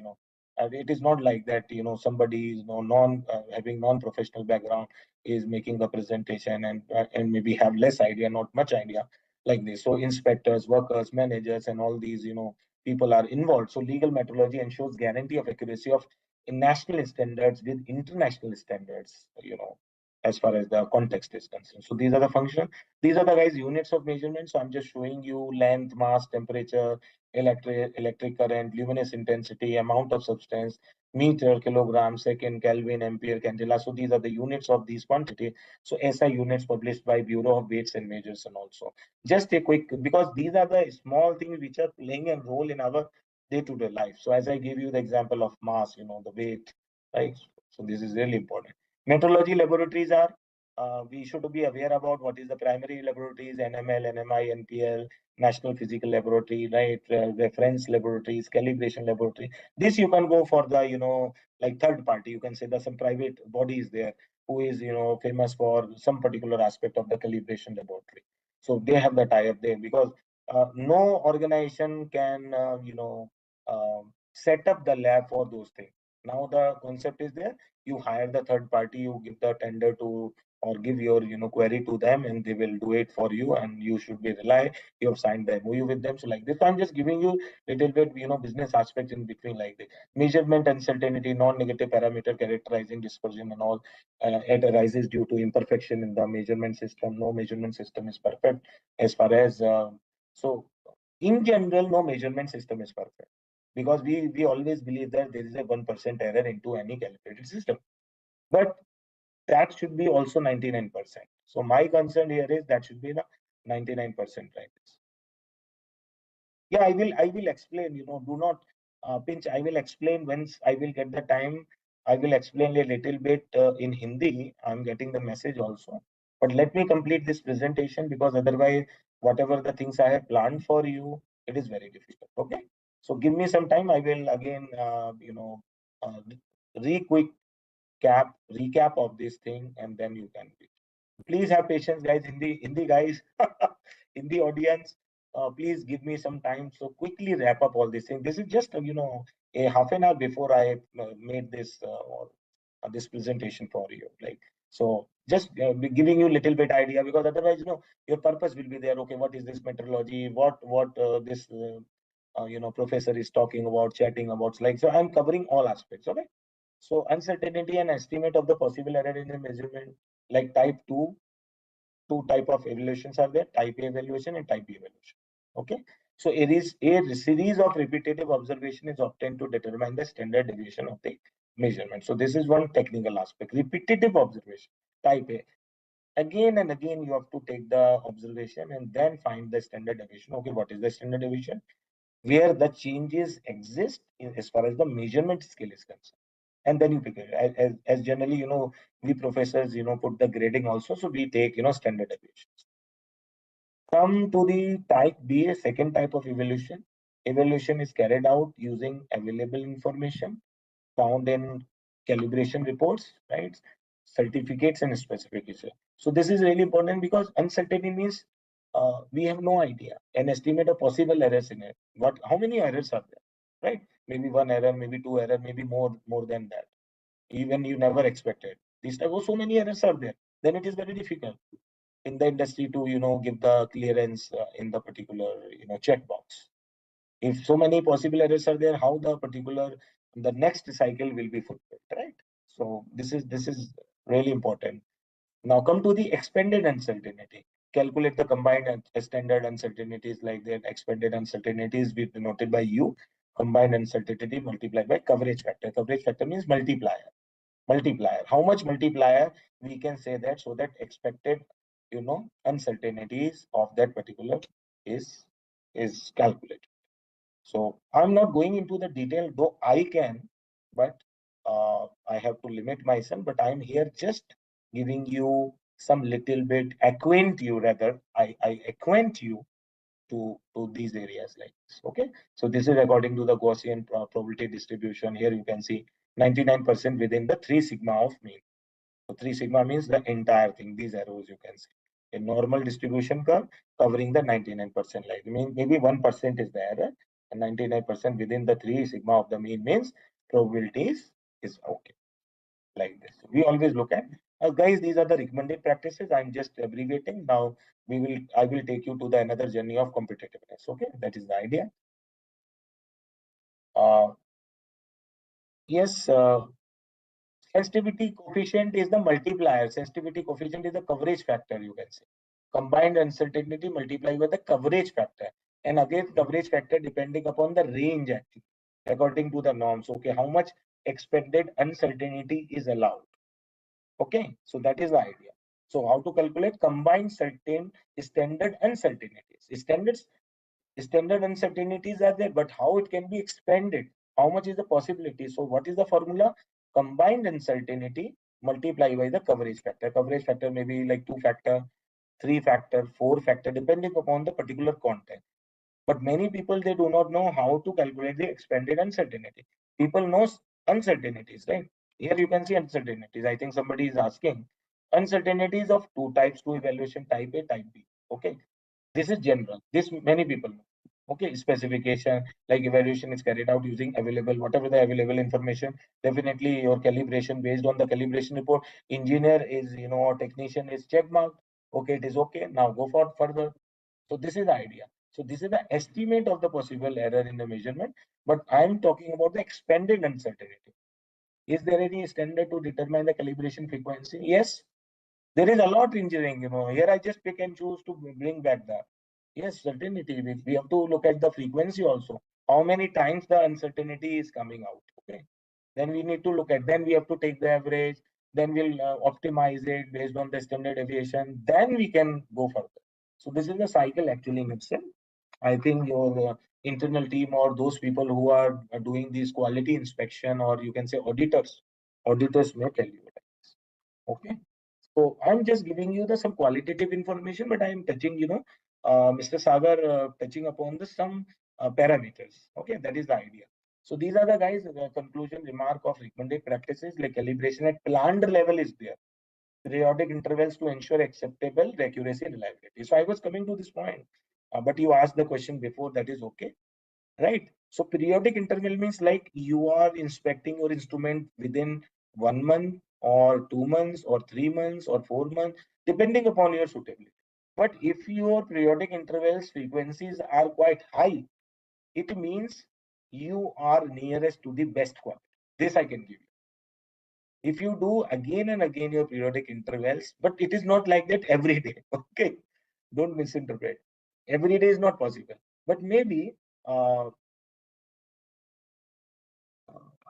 Speaker 3: It is not like that. Somebody is non having non-professional background is making a presentation, and maybe have less idea, not much idea like this. So inspectors, workers, managers, and all these people are involved. So legal metrology ensures guarantee of accuracy of national standards with international standards. As far as the context is concerned. So these are the function. These are the guys units of measurement. So I'm just showing you length, mass, temperature, electric current, luminous intensity, amount of substance, meter, kilogram, second, Kelvin, ampere, candela. So these are the units of these quantity. So SI units published by Bureau of Weights and Measures, and also just a quick, because these are the small things which are playing a role in our day-to-day life. So as I gave you the example of mass, the weight, right? So this is really important. Metrology laboratories are, we should be aware about what is the primary laboratories, NML, NMI, NPL, National Physical Laboratory, right? Reference laboratories, calibration laboratory. This you can go for the, like third party. You can say there's some private bodies there who is, famous for some particular aspect of the calibration laboratory. So they have the tie-up there, because no organization can, set up the lab for those things. Now the concept is there. You hire the third party, you give the tender to, or give your query to them, and they will do it for you, and you should be rely. You have signed the MOU with them. So like this, I'm just giving you little bit business aspects in between, like this. Measurement uncertainty, non-negative parameter characterizing dispersion and all. It arises due to imperfection in the measurement system. No measurement system is perfect as far as so in general, no measurement system is perfect, because we always believe that there is a 1% error into any calibrated system, but that should be also 99%. So my concern here is that should be the 99%, right? Yeah, I will explain. Do not pinch. I will explain once I will get the time. I will explain a little bit in Hindi. I'm getting the message also. But let me complete this presentation, because otherwise, whatever the things I have planned for you, it is very difficult. Okay. So give me some time. I will again, uh, quick recap of this thing, and then you can. Please have patience, guys. Hindi guys, Hindi audience, please give me some time. So quickly wrap up all these things. This is just a half an hour before I made this presentation for you. Like, so just giving you a little bit idea, because otherwise your purpose will be there. Okay, what is this metrology? What this professor is talking about, chatting about. Like, so I'm covering all aspects. Okay. So uncertainty and estimate of the possible error in the measurement, like type 2, two type of evaluations are there: type A evaluation and type B evaluation. Okay. So it is a series of repetitive observation is obtained to determine the standard deviation of the measurement. So this is one technical aspect. Repetitive observation, type A. Again and again, you have to take the observation and then find the standard deviation. Okay, what is the standard deviation? Where the changes exist as far as the measurement scale is concerned. And then you pick it. As generally, we professors, put the grading also. So we take, standard deviations. Come to the type B, a second type of evaluation. Evaluation is carried out using available information found in calibration reports, right? Certificates and specifications. So this is really important, because uncertainty means we have no idea. An estimate of possible errors in it. How many errors are there, right? Maybe one error, maybe two error, maybe more than that. Even you never expected. These type of so many errors are there. Then it is very difficult in the industry to give the clearance in the particular checkbox. If so many possible errors are there, how the next cycle will be fulfilled, right? So this is really important. Now come to the expanded uncertainty. Calculate the combined and standard uncertainties like that. Expanded uncertainties be denoted by U. Combined uncertainty multiplied by coverage factor. Coverage factor means multiplier. Multiplier. How much multiplier we can say that, so that expected uncertainties of that particular is calculated. So I'm not going into the detail, though I can, but I have to limit myself. But I'm here just giving you some little bit, acquaint you rather. I acquaint you to these areas like this. Okay. So this is according to the Gaussian probability distribution. Here you can see 99% within the 3 sigma of mean. So 3 sigma means the entire thing. These arrows you can see. A normal distribution curve covering the 99% line. I mean, maybe 1% is the error, and 99% within the 3 sigma of the mean means probabilities is okay. Like this. We always look at guys, these are the recommended practices. I'm just abbreviating. Now I will take you to the another journey of competitiveness. Okay, that is the idea. Yes, sensitivity coefficient is the multiplier. Sensitivity coefficient is the coverage factor, you can say. Combined uncertainty multiplied by the coverage factor. And again, coverage factor depending upon the range actually, according to the norms. Okay, how much expected uncertainty is allowed. Okay, so that is the idea. So how to calculate combined certain standard uncertainties. Standard uncertainties are there, but how it can be expanded? How much is the possibility? So what is the formula? Combined uncertainty multiplied by the coverage factor. Coverage factor may be like 2 factor, 3 factor, 4 factor, depending upon the particular content. But many people, they do not know how to calculate the expanded uncertainty. People know uncertainties, right? Here you can see uncertainties. I think somebody is asking uncertainties of 2 types, 2 evaluation, type A, type B. Okay, this is general. This many people know. Okay, specification like evaluation is carried out using available, whatever the available information. Definitely your calibration based on the calibration report. Engineer is, or technician is check mark. Okay, it is okay. Now go for further. So this is the idea. So this is the estimate of the possible error in the measurement. But I'm talking about the expanded uncertainty. Is there any standard to determine the calibration frequency? Yes, there is a lot engineering. Here I just pick and choose to bring back the yes certainty. We have to look at the frequency also. How many times the uncertainty is coming out? Okay, then we need to look at. Then we have to take the average. Then we'll optimize it based on the standard deviation. Then we can go further. So this is the cycle actually in itself. I think your internal team or those people who are doing these quality inspection, or you can say auditors may tell you that. Okay. So I'm just giving you the some qualitative information, but I am touching, Mr. Sagar touching upon the some parameters. Okay, that is the idea. So these are the guys, the conclusion remark of recommended practices like calibration at planned level is there. Periodic intervals to ensure acceptable accuracy and reliability. So I was coming to this point, but you asked the question before, that is okay, right? So periodic interval means like you are inspecting your instrument within 1 month or 2 months or 3 months or 4 months, depending upon your suitability. But if your periodic intervals frequencies are quite high, it means you are nearest to the best quality. This I can give you. If you do again and again your periodic intervals, but it is not like that every day. Okay, don't misinterpret. Every day is not possible, but maybe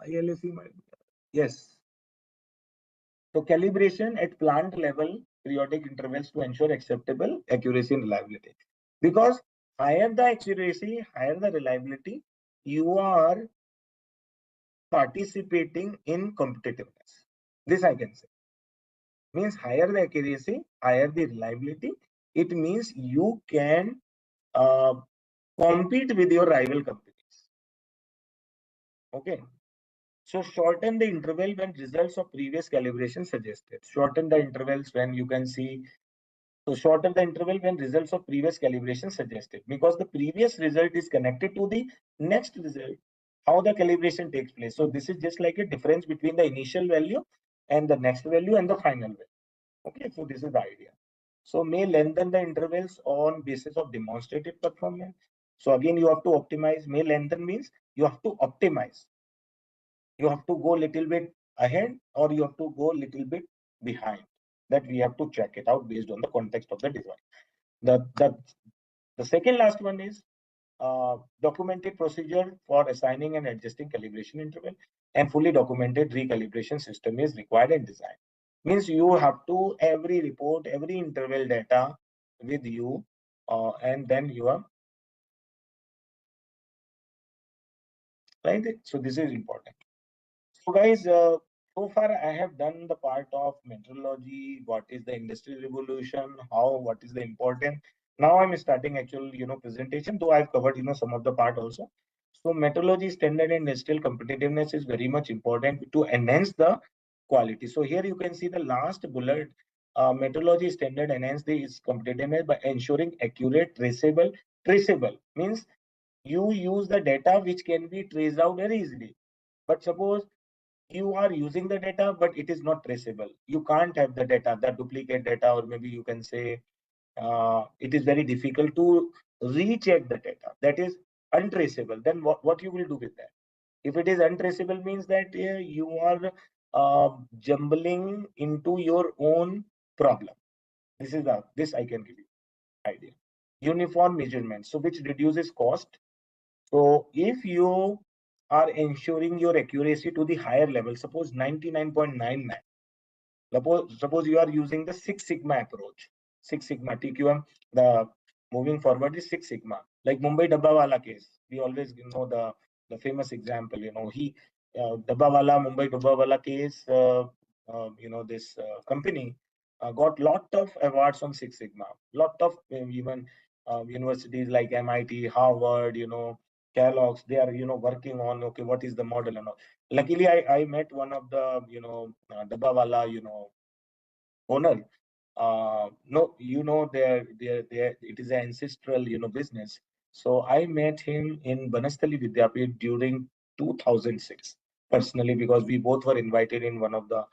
Speaker 3: ILSE might. Yes. So calibration at plant level, periodic intervals to ensure acceptable accuracy and reliability. Because higher the accuracy, higher the reliability, you are participating in competitiveness. This I can say. Means higher the accuracy, higher the reliability. It means you can compete with your rival companies. Okay. So shorten the interval when results of previous calibration suggested. Shorten the intervals when you can see. So shorter the interval when results of previous calibration suggested, because the previous result is connected to the next result, how the calibration takes place. So this is just like a difference between the initial value and the next value and the final value. Okay, so this is the idea. So may lengthen the intervals on basis of demonstrated performance. So again, you have to optimize. May lengthen means you have to optimize. You have to go little bit ahead or you have to go little bit behind. That we have to check it out based on the context of the design. The second last one is documented procedure for assigning and adjusting calibration interval, and fully documented recalibration system is required in design. Means you have to every report, every interval data with you, and then you are right. So this is important. So guys, so far I have done the part of metrology, what is the industry revolution, what is the important. Now I'm starting actual, presentation, though I've covered, some of the part also. So metrology standard and industrial competitiveness is very much important to enhance the quality. So here you can see the last bullet, metrology standard enhance the its competitiveness by ensuring accurate, traceable means you use the data which can be traced out very easily. But suppose you are using the data, but it is not traceable. You can't have the data, the duplicate data, or maybe you can say it is very difficult to recheck the data. That is untraceable. Then what you will do with that? If it is untraceable, means that you are jumbling into your own problem. This I can give you idea. Uniform measurement, so which reduces cost. So if you are ensuring your accuracy to the higher level, suppose 99.99, suppose you are using the Six Sigma approach, Six Sigma TQM, the moving forward is Six Sigma. Like Mumbai Dabbawala case, we always know the famous example, he Dabbawala, Mumbai Dabbawala case, this company got lot of awards on Six Sigma, lot of even universities like MIT, Harvard, Kellogg's, they are, working on, okay, what is the model and all. Luckily, I met one of the, Dabbawala, owner. No, it is an ancestral, business. So I met him in Banastali Vidyapit during 2006 personally, because we both were invited in one of the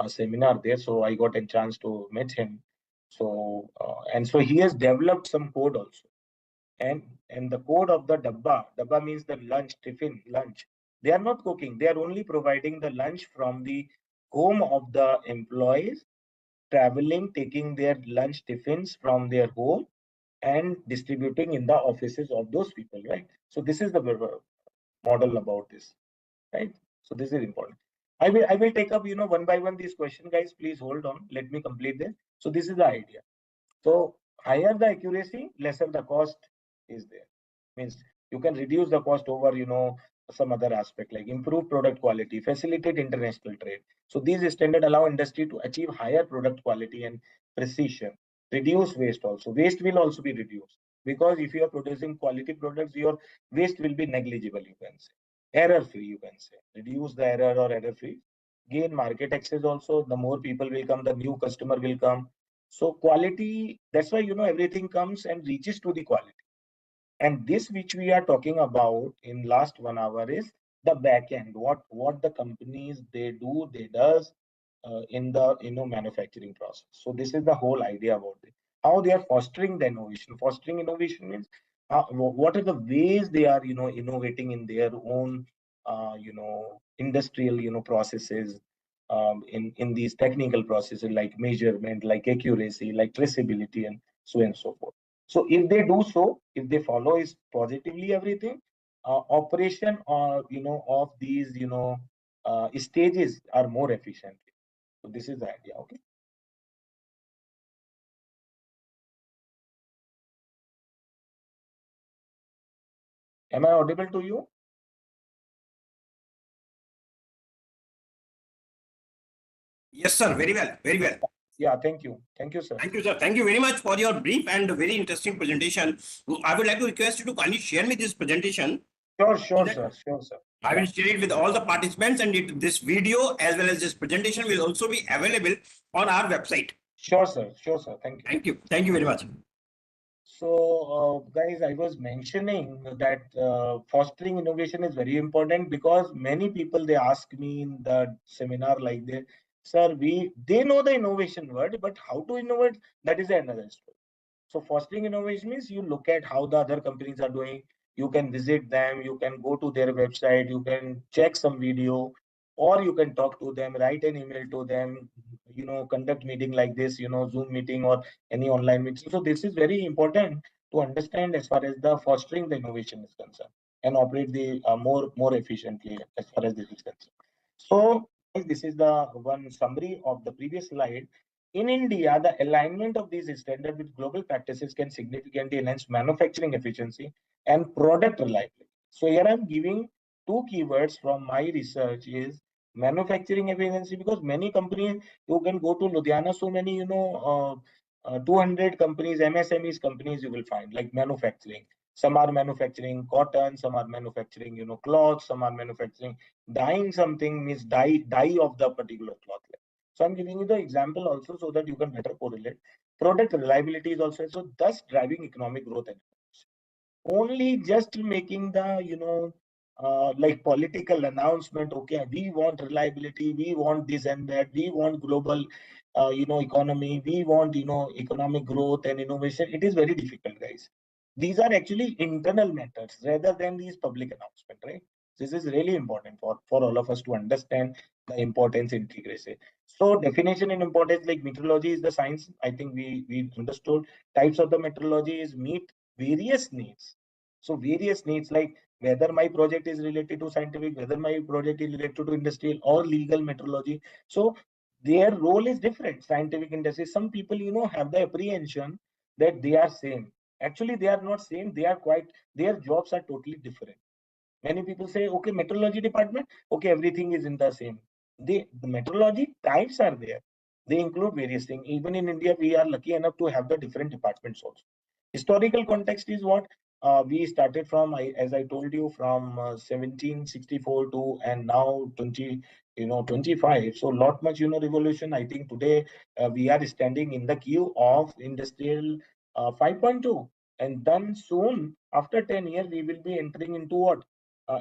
Speaker 3: seminar there. So I got a chance to meet him. So and so he has developed some code also, and the code of the dabba means the lunch, tiffin, lunch. They are not cooking. They are only providing the lunch from the home of the employees, traveling, taking their lunch tiffins from their home and distributing in the offices of those people, right? So this is the model about this, right? So this is important. I will take up, one by one these questions, guys. Please hold on. Let me complete this. So this is the idea. So higher the accuracy, lesser the cost is there. Means you can reduce the cost over, some other aspect like improve product quality, facilitate international trade. So these standards allow industry to achieve higher product quality and precision. Reduce waste also. Waste will also be reduced, because if you are producing quality products, your waste will be negligible, you can say. Error free, you can say. Reduce the error or error free. Gain market access also. The more people will come, the new customer will come. So quality, that's why, everything comes and reaches to the quality. And this which we are talking about in last 1 hour is the back end. What the companies they does in the manufacturing process. So this is the whole idea about it. How they are fostering the innovation. Fostering innovation means what are the ways they are innovating in their own industrial processes, in these technical processes like measurement, like accuracy, like traceability, and so on and so forth. So if they do so, if they follow is positively everything, operation or of these stages are more efficient. So this is the idea. Okay. Am I audible to you?
Speaker 2: Yes, sir. Very well. Very well.
Speaker 3: Yeah. Thank you. Thank you, sir.
Speaker 2: Thank you, sir. Thank you very much for your brief and very interesting presentation. I would like to request you to kindly share me this presentation.
Speaker 3: Sure,
Speaker 2: So
Speaker 3: sure,
Speaker 2: that
Speaker 3: sir. Sure, sir.
Speaker 2: I will share it with all the participants, and this video as well as this presentation will also be available on our website.
Speaker 3: Sure, sir. Sure, sir. Thank you.
Speaker 2: Thank you. Thank you very much.
Speaker 3: So, guys, I was mentioning that fostering innovation is very important because many people they ask me in the seminar like they, sir, they know the innovation word, but how to innovate, that is another story. So fostering innovation means you look at how the other companies are doing. You can visit them, you can go to their website, you can check some video, or you can talk to them, write an email to them, conduct meeting like this, Zoom meeting or any online meeting. So this is very important to understand as far as the fostering the innovation is concerned and operate the more efficiently as far as this is concerned. So this is the one summary of the previous slide. In India, the alignment of these standards with global practices can significantly enhance manufacturing efficiency and product reliability. So here I'm giving two keywords from my research is manufacturing efficiency, because many companies, you can go to Ludhiana, so many, 200 companies, MSMEs companies you will find like manufacturing. Some are manufacturing cotton, some are manufacturing, cloth, some are manufacturing dyeing something means dye of the particular cloth. So I'm giving you the example also so that you can better correlate. Product reliability is also so thus driving economic growth and only just making the like political announcement. Okay, we want reliability, we want this and that, we want global economy, we want economic growth and innovation. It is very difficult, guys. These are actually internal matters rather than these public announcement, right? This is really important for all of us to understand the importance integration. So definition and importance, like metrology is the science. I think we understood types of the metrology is meet various needs. So various needs like whether my project is related to scientific, whether my project is related to industrial or legal metrology. So their role is different. Scientific industry, some people have the apprehension that they are same. Actually, they are not same. They are quite, their jobs are totally different. Many people say, okay, metrology department, okay, everything is in the same. The metrology types are there. They include various things. Even in India, we are lucky enough to have the different departments also. Historical context is what we started from, as I told you, from 1764 to and now 25. So lot much, revolution. I think today we are standing in the queue of industrial 5.2. And then soon, after 10 years, we will be entering into what?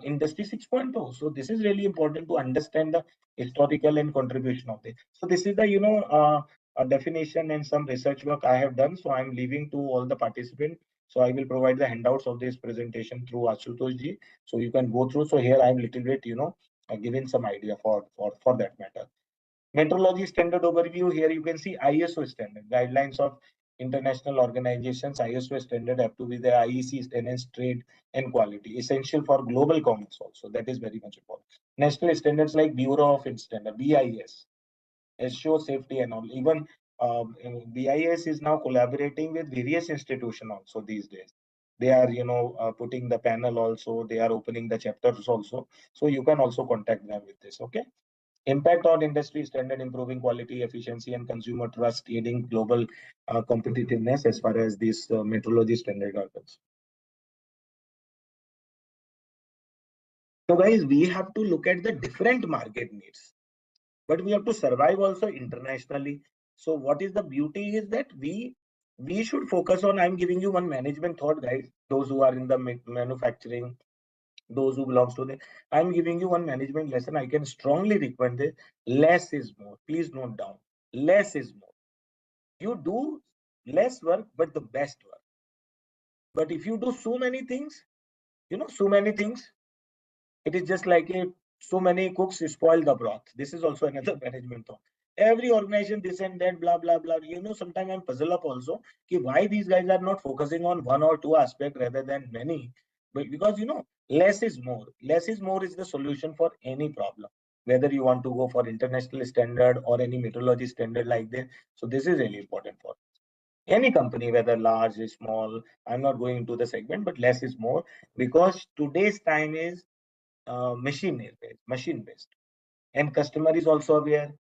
Speaker 3: Industry 6.0. So this is really important to understand the historical and contribution of this. So this is the, a definition and some research work I have done. So I'm leaving to all the participants. So I will provide the handouts of this presentation through Ashutosh ji. So you can go through. So here I'm little bit, giving some idea for that matter. Metrology standard overview. Here you can see ISO standard, guidelines of international organizations. ISO standard have to be the IEC standards, trade and quality, essential for global commerce also. That is very much important. National standards like Bureau of Standard, BIS, assure safety and all. Even BIS is now collaborating with various institutions also these days. They are, putting the panel also. They are opening the chapters also. So you can also contact them with this. Okay. Impact on industry standard, improving quality, efficiency, and consumer trust, aiding global competitiveness as far as this metrology standard are concerned. So, guys, we have to look at the different market needs, but we have to survive also internationally. So, what is the beauty is that we should focus on. I'm giving you one management thought, guys. Those who are in the manufacturing, those who belongs to the, I'm giving you one management lesson. I can strongly recommend it. Less is more. Please note down. Less is more. You do less work, but the best work. But if you do so many things, so many things, it is just like a so many cooks spoil the broth. This is also another management thought. Every organization, this and that, blah blah blah. Sometimes I'm puzzled up also why these guys are not focusing on one or two aspects rather than many. But because less is more. Less is more is the solution for any problem. Whether you want to go for international standard or any metrology standard like this. So this is really important for any company, whether large or small. I'm not going into the segment, but less is more because today's time is machine based, and customer is also aware.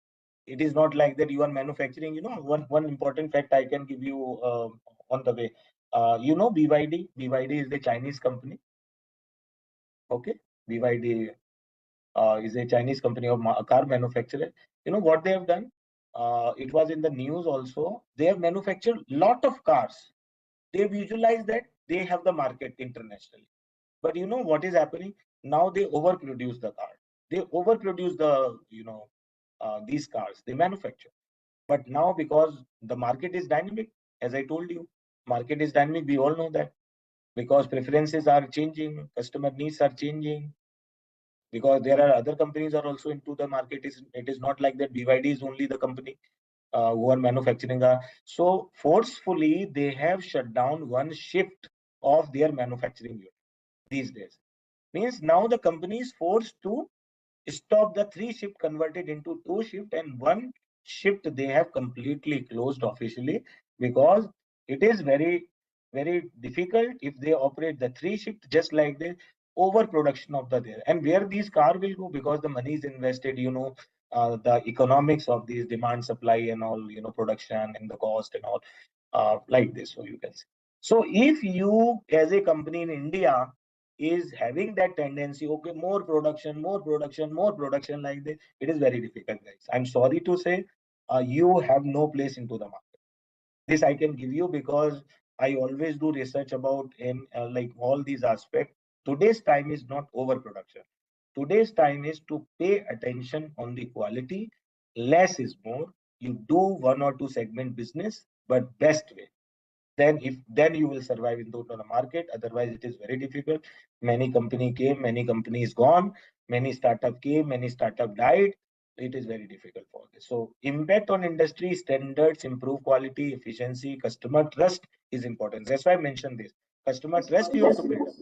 Speaker 3: It is not like that you are manufacturing. One important fact I can give you on the way. BYD is the Chinese company. Okay, BYD is a Chinese company of car manufacturer. You know what they have done? It was in the news also. They have manufactured lot of cars. They visualize that they have the market internationally. But you know what is happening? Now they overproduce the car. They overproduce these cars. They manufacture. But now because the market is dynamic, as I told you, market is dynamic. We all know that because preferences are changing, customer needs are changing. Because there are other companies are also into the market. It is not like that BYD is only the company who are manufacturing. So forcefully they have shut down one shift of their manufacturing unit these days. Means now the company is forced to stop the three shift converted into two shift, and one shift they have completely closed officially because it is very difficult if they operate the three shift just like the overproduction of the there. And where these car will go, because the money is invested, the economics of these demand supply and all, production and the cost and all, like this. So you can see. So if you as a company in India is having that tendency, okay, more production, more production, more production like this, it is very difficult, guys. I'm sorry to say, you have no place into the market. This I can give you because I always do research about in like all these aspects. Today's time is not overproduction. Today's time is to pay attention on the quality. Less is more. You do one or two segment business, but best way. Then you will survive in the market. Otherwise, it is very difficult. Many company came, many companies gone, many startup came, many startup died. It is very difficult for this. So impact on industry standards, improve quality, efficiency, customer trust is important. That's why I mentioned this. Customer trust you have to build up.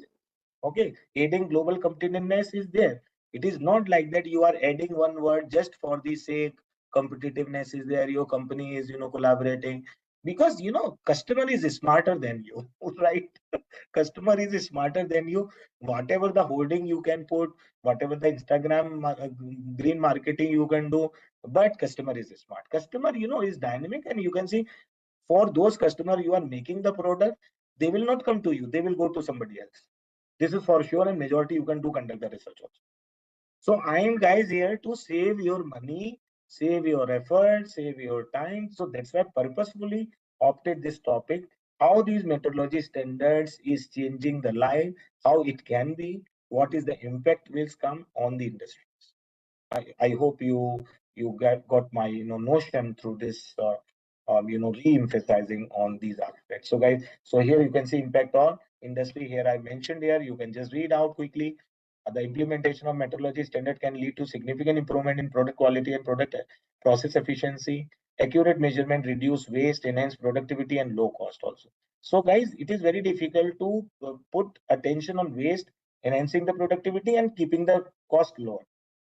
Speaker 3: Okay, aiding global competitiveness is there. It is not like that you are adding one word just for the sake. Competitiveness is there. Your company is collaborating because customer is smarter than you, right? Customer is smarter than you. Whatever the holding you can put, whatever the Instagram green marketing you can do, but customer is smart. Customer is dynamic, and you can see for those customer you are making the product, they will not come to you, they will go to somebody else. This is for sure, and majority you can do conduct the research also. So I am guys here to save your money, save your effort, save your time. So that's why I purposefully opted this topic, how these methodology standards is changing the life, how it can be, what is the impact will come on the industries. I hope you got my notion through this re-emphasizing on these aspects. So guys, so here you can see impact on industry. Here I mentioned here, you can just read out quickly. The implementation of metrology standard can lead to significant improvement in product quality and product process efficiency. Accurate measurement, reduce waste, enhance productivity, and low cost also. So guys, it is very difficult to put attention on waste, enhancing the productivity and keeping the cost lower,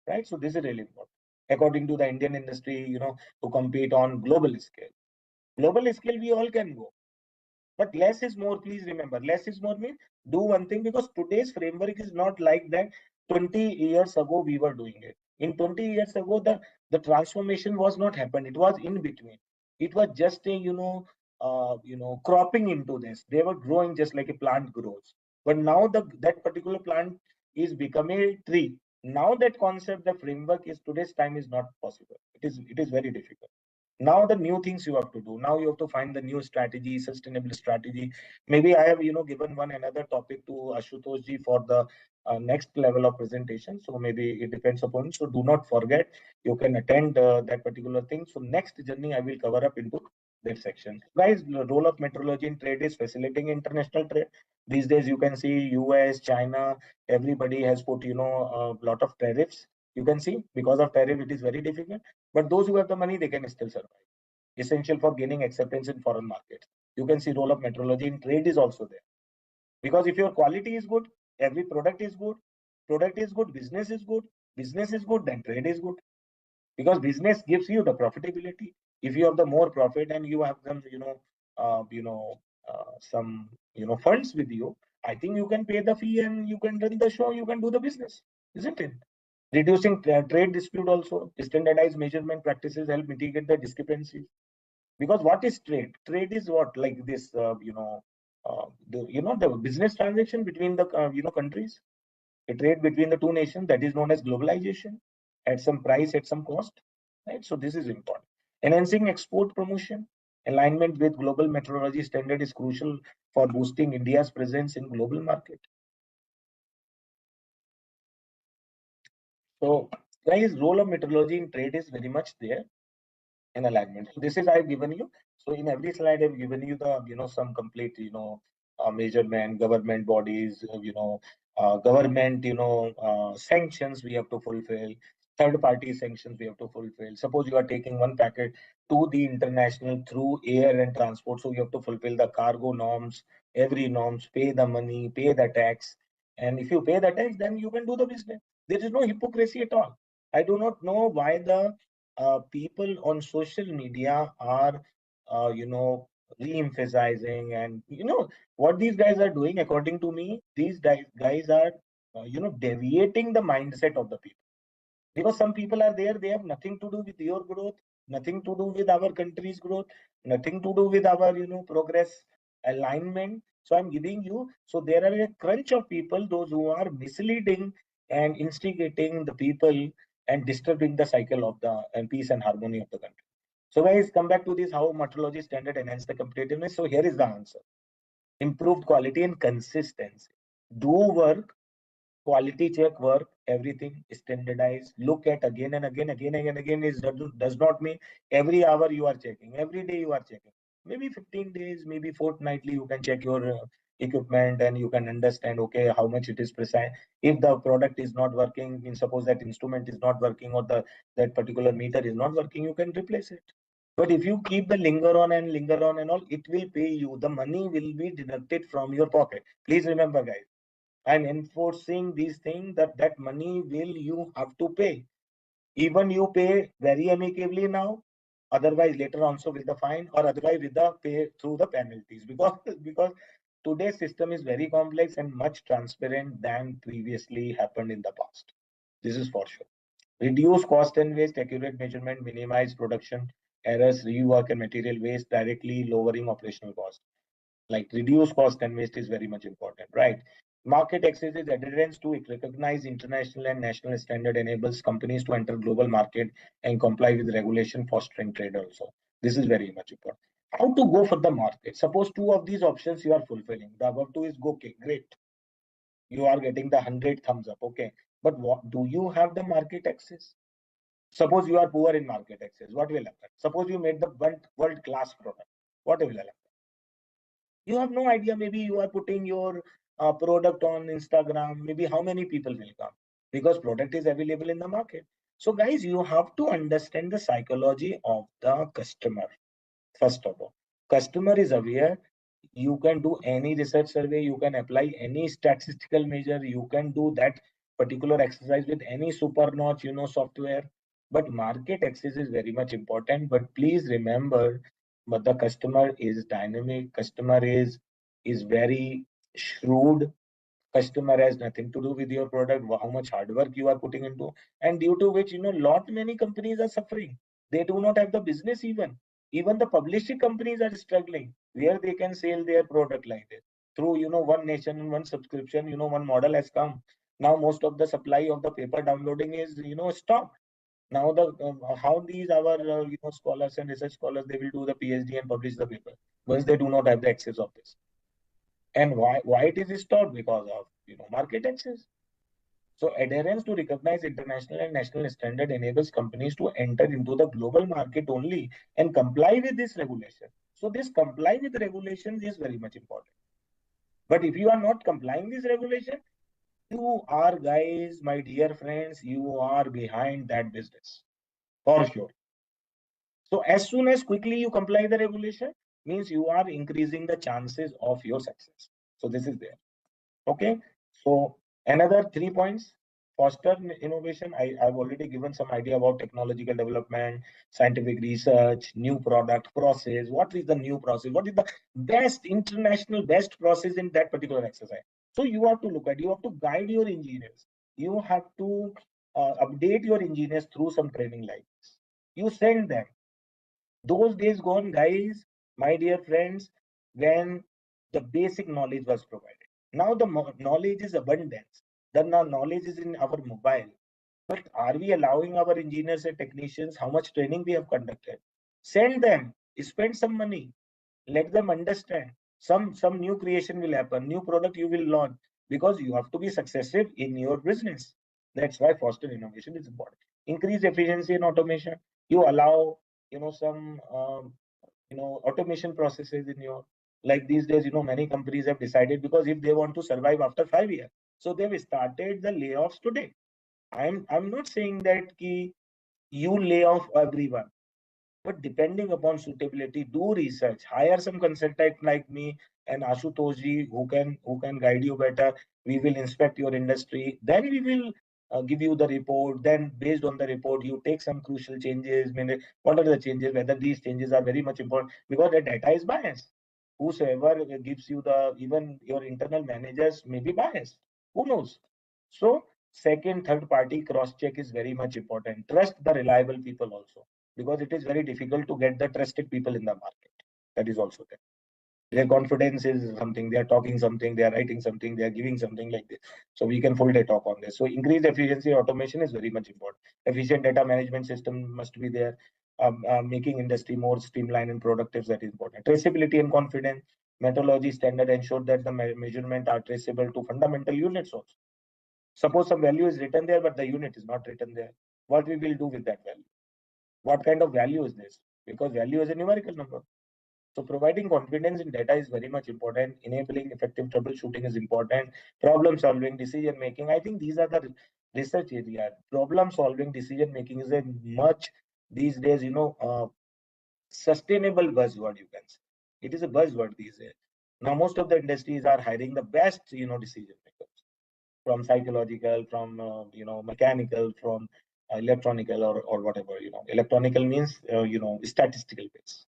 Speaker 3: right? So this is really important. According to the Indian industry, to compete on global scale. Global scale, we all can go. But less is more, please remember. Less is more means do one thing, because today's framework is not like that 20 years ago we were doing it. In 20 years ago, the transformation was not happened. It was in between. It was just a, cropping into this. They were growing just like a plant grows. But now that particular plant is becoming a tree. Now that concept, the framework is today's time is not possible. It is very difficult. Now the new things you have to do, now you have to find the new strategy, sustainable strategy. Maybe I have given one another topic to Ashutosh ji for the next level of presentation, so maybe it depends upon. So do not forget, you can attend that particular thing. So next journey I will cover up into that section. Guys, the role of metrology in trade is facilitating international trade. These days you can see US, China, everybody has put a lot of tariffs. You can see because of tariff it is very difficult, but those who have the money, they can still survive. Essential for gaining acceptance in foreign markets. You can see role of metrology in trade is also there. Because if your quality is good, every product is good, business is good, then trade is good. Because business gives you the profitability. If you have the more profit and you have some, some funds with you, I think you can pay the fee and you can run the show, you can do the business, isn't it? Reducing trade dispute also. Standardized measurement practices help mitigate the discrepancies. Because what is trade? Trade is what, like this, the business transaction between the countries. A trade between the two nations, that is known as globalization. At some price, at some cost, right? So this is important. Enhancing export promotion. Alignment with global metrology standard is crucial for boosting India's presence in global market. So, guys, role of metrology in trade is very much there in alignment. So this is I've given you. So in every slide I've given you the some complete measurement, government bodies, government sanctions we have to fulfill, third party sanctions we have to fulfill. Suppose you are taking one packet to the international through air and transport, so you have to fulfill the cargo norms, every norms, pay the money, pay the tax, and if you pay the tax, then you can do the business. There is no hypocrisy at all. I do not know why the people on social media are, re-emphasizing, and what these guys are doing. According to me, these guys are, deviating the mindset of the people, because some people are there, they have nothing to do with your growth, nothing to do with our country's growth, nothing to do with our progress, alignment. So I'm giving you, so there are a crunch of people, those who are misleading and instigating the people and disturbing the cycle of the and peace and harmony of the country. So guys, come back to this, how metrology standard enhance the competitiveness. So here is the answer: improved quality and consistency. Do work, quality check work, everything is standardized. Look at again and again, again is does not mean every hour you are checking, every day you are checking. Maybe 15 days, maybe fortnightly, you can check your equipment and you can understand, okay, how much it is precise. If the product is not working, in suppose that instrument is not working, or the that particular meter is not working, you can replace it. But if you keep the linger on and all, it will pay you. The money will be deducted from your pocket. Please remember, guys, and enforcing these things, that money will you have to pay. Even you pay very amicably now, otherwise later also with the fine, or otherwise with the pay through the penalties, because because today's system is very complex and much transparent than previously happened in the past. This is for sure. Reduce cost and waste, accurate measurement, minimize production errors, rework and material waste, directly lowering operational cost. Like reduce cost and waste is very much important, right? Market access is adherence to recognize international and national standard enables companies to enter global market and comply with regulation, fostering trade also. This is very much important. How to go for the market? Suppose two of these options you are fulfilling. The above two is go, okay, great. You are getting the 100 thumbs up, okay. But what do you have the market access? Suppose you are poor in market access, what will happen? Suppose you made the world class product, what will happen? You have no idea. Maybe you are putting your product on Instagram, maybe how many people will come, because product is available in the market. So guys, you have to understand the psychology of the customer. First of all, customer is aware. You can do any research survey, you can apply any statistical measure, you can do that particular exercise with any super notch software. But market access is very much important. But please remember, but the customer is dynamic, customer is very shrewd. Customer has nothing to do with your product, how much hard work you are putting into, and due to which lot many companies are suffering. They do not have the business. Even the publishing companies are struggling, where they can sell their product like this through one nation and one subscription. One model has come. Now most of the supply of the paper downloading is stopped. Now the how these our scholars and research scholars, they will do the PhD and publish the paper once they do not have the access of this. And why it is stopped? Because of market access. So adherence to recognize international and national standard enables companies to enter into the global market only and comply with this regulation. So this comply with regulations is very much important. But if you are not complying this regulation, you are, guys, my dear friends, you are behind that business for sure. So as soon as quickly you comply the regulation, means you are increasing the chances of your success. So this is there. Okay. So another 3 points: foster innovation. I've already given some idea about technological development, scientific research, new product process. What is the new process? What is the best international best process in that particular exercise? So you have to look at, you have to guide your engineers. You have to update your engineers through some training like this. You send them. Those days gone, guys, my dear friends, when the basic knowledge was provided. Now the knowledge is abundance. The knowledge is in our mobile. But are we allowing our engineers and technicians how much training we have conducted? Send them, spend some money, let them understand. Some new creation will happen, new product you will launch, because you have to be successful in your business. That's why foster innovation is important. Increase efficiency and automation. You allow, some automation processes in your, like these days, many companies have decided, because if they want to survive after 5 years, so they've started the layoffs today. I'm not saying that you lay off everyone, but depending upon suitability, do research, hire some consultant like me and Ashutoshji, who can guide you better. We will inspect your industry, then we will give you the report. Then based on the report, you take some crucial changes. What are the changes, whether these changes are very much important, because the data is biased. Whosoever gives you the, even your internal managers may be biased, who knows. So second, third party cross check is very much important. Trust the reliable people also, because it is very difficult to get the trusted people in the market. That is also there. Their confidence is something, they are talking something, they are writing something, they are giving something like this. So we can full day talk on this. So increased efficiency automation is very much important. Efficient data management system must be there. Making industry more streamlined and productive, that is important. Traceability and confidence. Metrology standard ensure that the measurement are traceable to fundamental units also. Suppose some value is written there, but the unit is not written there. What we will do with that value? What kind of value is this? Because value is a numerical number. So providing confidence in data is very much important. Enabling effective troubleshooting is important. Problem solving, decision making. I think these are the research area. Problem solving, decision making is a much these days, sustainable buzzword, you can say. It is a buzzword these days. Now most of the industries are hiring the best, decision makers, from psychological, from mechanical, from electronical, or whatever. Electronical means statistical base,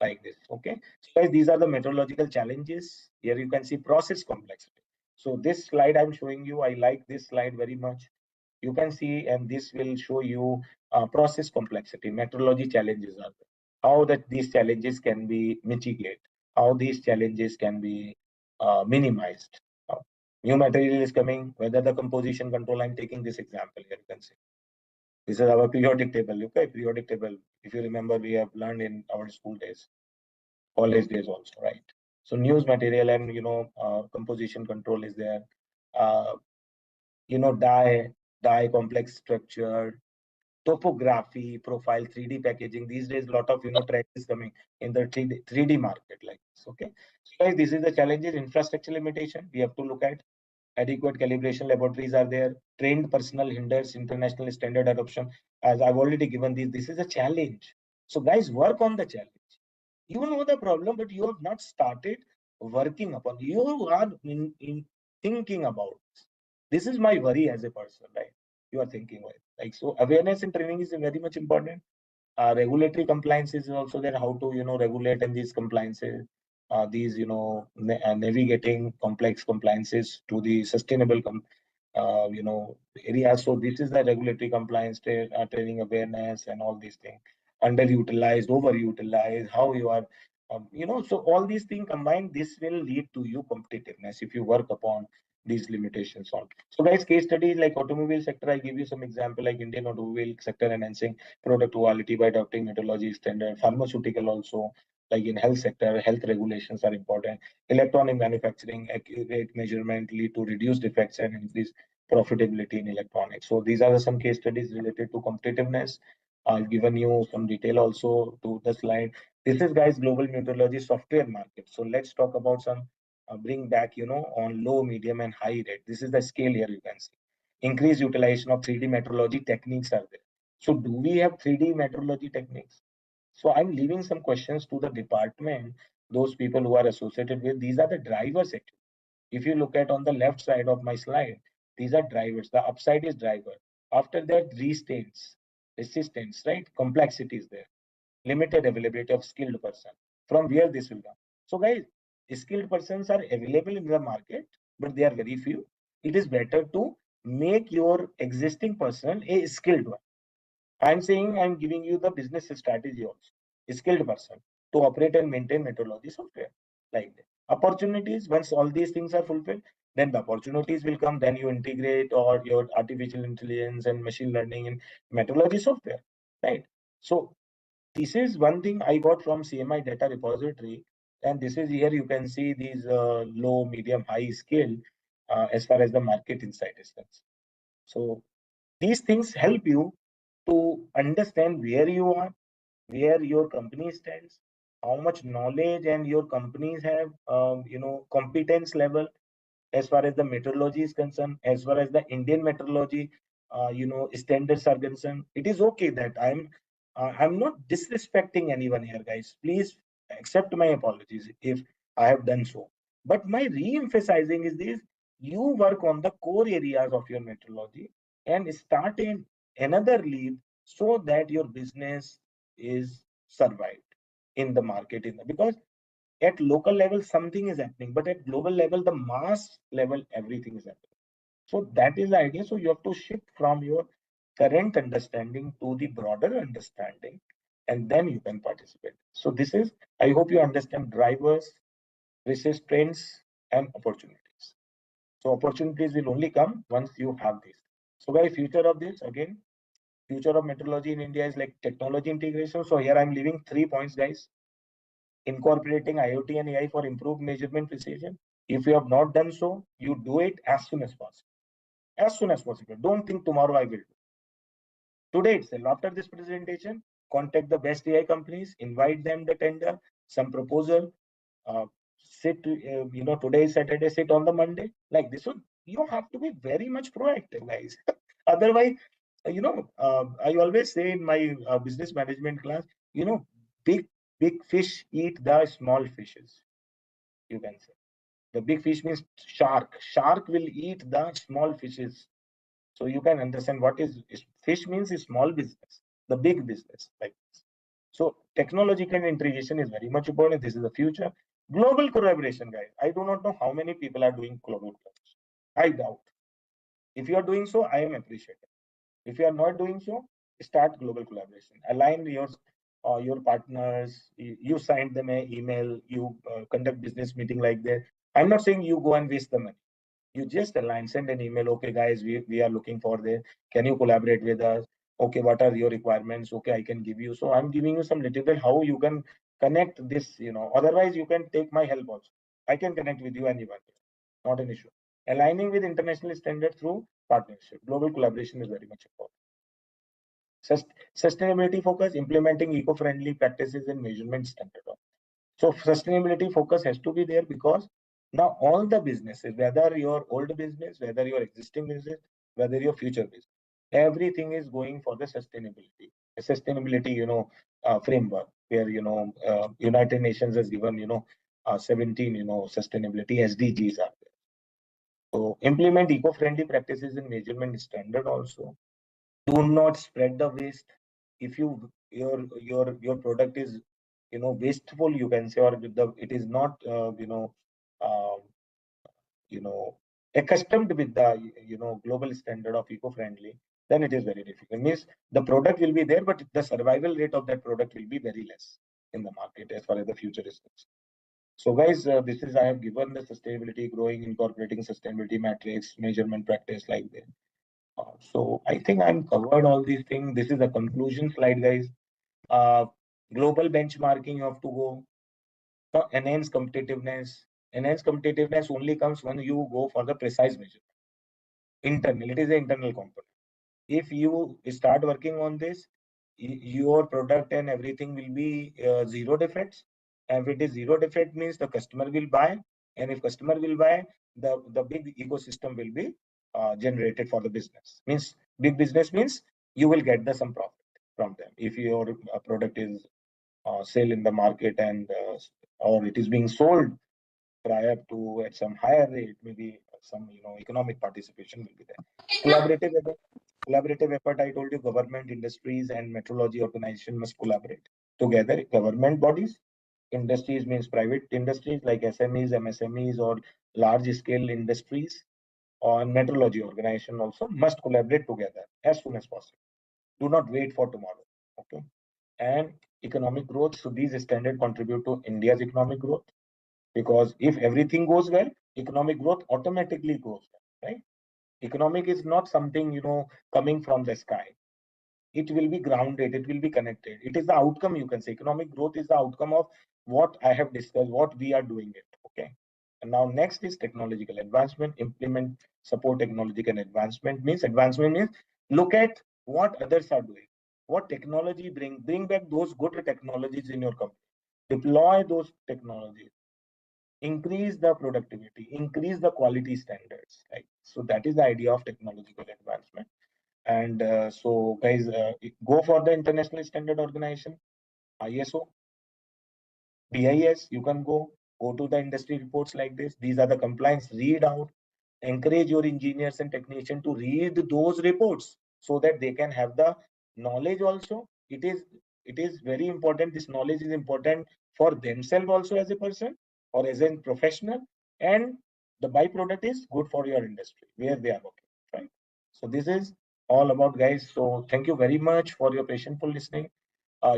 Speaker 3: like this. Okay, so guys, these are the meteorological challenges. Here you can see process complexity. So this slide I'm showing you, I like this slide very much. You can see, and this will show you process complexity. Meteorology challenges are there. How that these challenges can be mitigated, how these challenges can be minimized. New material is coming, whether the composition control. I'm taking this example here. You can see this is our periodic table. Okay, periodic table. If you remember, we have learned in our school days, college days also, right? So news material and composition control is there. Uh, dye complex structure, topography, profile, 3D packaging. These days, a lot of trend is coming in the 3D market, like this. Okay, so guys, this is the challenges. Infrastructure limitation. We have to look at adequate calibration laboratories are there. Trained personnel hinders international standard adoption. As I've already given these, this is a challenge. So guys, work on the challenge. You know the problem, but you have not started working upon. You are in thinking about this. This is my worry as a person, right? You are thinking like so. Awareness and training is very much important. Regulatory compliance is also there. How to regulate and these compliances, these navigating complex compliances to the sustainable areas. So this is the regulatory compliance training, awareness, and all these things. Underutilized, overutilized, how you are, so all these things combined, this will lead to you competitiveness if you work upon these limitations on. So guys, case studies like automobile sector, I give you some example like Indian automobile sector enhancing product quality by adopting metrology standard. Pharmaceutical also, like in health sector, health regulations are important. Electronic manufacturing, accurate measurement lead to reduced defects and increase profitability in electronics. So these are some case studies related to competitiveness. I've given you some detail also to the slide. This is guys global meteorology software market. So let's talk about some bring back on low, medium, and high rate. This is the scale here you can see. Increased utilization of 3D metrology techniques are there. So do we have 3D metrology techniques? So I'm leaving some questions to the department, those people who are associated with. These are the drivers actually. If you look at on the left side of my slide, these are drivers. The upside is driver. After that, restraints, resistance, right? Complexity is there. Limited availability of skilled person. From where this will come? So guys, skilled persons are available in the market, but they are very few. It is better to make your existing person a skilled one. I'm saying I'm giving you the business strategy also. A skilled person to operate and maintain metrology software. Like that. Opportunities, once all these things are fulfilled, then the opportunities will come. Then you integrate or your artificial intelligence and machine learning in metrology software. Right. So this is one thing I got from CMI data repository. And this is here you can see these low, medium, high scale as far as the market insight is concerned. So these things help you to understand where you are, where your company stands, how much knowledge and your companies have, competence level as far as the metrology is concerned, as far as the Indian metrology, standards are concerned. It is okay that I'm not disrespecting anyone here, guys. Please accept my apologies if I have done so. But my re-emphasizing is this: you work on the core areas of your metrology and start in another lead so that your business is survived in the market because at local level something is happening, but at global level, the mass level, everything is happening. So that is the idea. So you have to shift from your current understanding to the broader understanding, and then you can participate. So this is, I hope you understand drivers, research trends, and opportunities. So opportunities will only come once you have this. So guys, future of this again, future of metrology in India is like technology integration. So here I'm leaving 3 points, guys. Incorporating IoT and AI for improved measurement precision. If you have not done so, you do it as soon as possible. As soon as possible. Don't think tomorrow I will do. Today itself, after this presentation, contact the best AI companies, invite them the tender, some proposal, sit, today is Saturday, sit on the Monday, like this. So you have to be very much proactive, guys. Otherwise, I always say in my business management class, big, big fish eat the small fishes, you can say. The big fish means shark. Shark will eat the small fishes. So you can understand what is fish means is small business, the big business like this. So technological integration is very much important. This is the future. Global collaboration, guys. I do not know how many people are doing global collaboration. I doubt. If you are doing so, I am appreciative. If you are not doing so, start global collaboration. Align your partners. You send them an email. You conduct business meeting like that. I'm not saying you go and waste the money. You just align, send an email. Okay, guys, we are looking for this. Can you collaborate with us? Okay, what are your requirements? Okay, I can give you. So I'm giving you some little bit how you can connect this. Otherwise you can take my help also. I can connect with you anyone. Not an issue. Aligning with international standard through partnership. Global collaboration is very much important. Sustainability focus, implementing eco-friendly practices and measurement standard. So sustainability focus has to be there because now all the businesses, whether your old business, whether your existing business, whether your future business, everything is going for the sustainability. A sustainability, framework where United Nations has given 17 sustainability SDGs are there. So implement eco-friendly practices and measurement standard also. Do not spread the waste. If your product is wasteful, you can say, or it is not uh, you know accustomed with the global standard of eco-friendly, then it is very difficult. Means the product will be there, but the survival rate of that product will be very less in the market as far as the future is concerned. So guys, this is, I have given the sustainability, growing, incorporating sustainability metrics, measurement practice like that. So I think I'm covered all these things. This is a conclusion slide, guys. Uh, Global benchmarking you have to go. Enhance competitiveness. Enhance competitiveness only comes when you go for the precise measure. Internal, it is the internal component. If you start working on this, your product and everything will be zero defects. And if it is zero defect means the customer will buy. And if customer will buy, the big ecosystem will be generated for the business. Means big business means you will get some profit from them. If your product is sale in the market and or it is being sold prior to at some higher rate, maybe some economic participation will be there. Collaborative effort, I told you, government, industries, and metrology organization must collaborate together. Government bodies, industries means private industries like SMEs, MSMEs, or large scale industries, or metrology organization also must collaborate together as soon as possible. Do not wait for tomorrow. Okay. And economic growth. So these standards contribute to India's economic growth, because if everything goes well, economic growth automatically goes well, right? Economic is not something coming from the sky. it will be grounded, it will be connected. It is the outcome, you can say. Economic growth is the outcome of what I have discussed, what we are doing it. Okay. And now next is technological advancement, implement, support technological advancement. Advancement means look at what others are doing. What technology bring back those good technologies in your company. Deploy those technologies, increase the productivity, increase the quality standards. Right. So that is the idea of technological advancement. And so, guys, go for the international standard organization, ISO, BIS. You can go to the industry reports like this. These are the compliance. Read out. Encourage your engineers and technicians to read those reports so that they can have the knowledge also. It is very important. This knowledge is important for themselves also as a person or as a professional, and the byproduct is good for your industry where they are working, right? So this is all about, guys. So thank you very much for your patientful listening.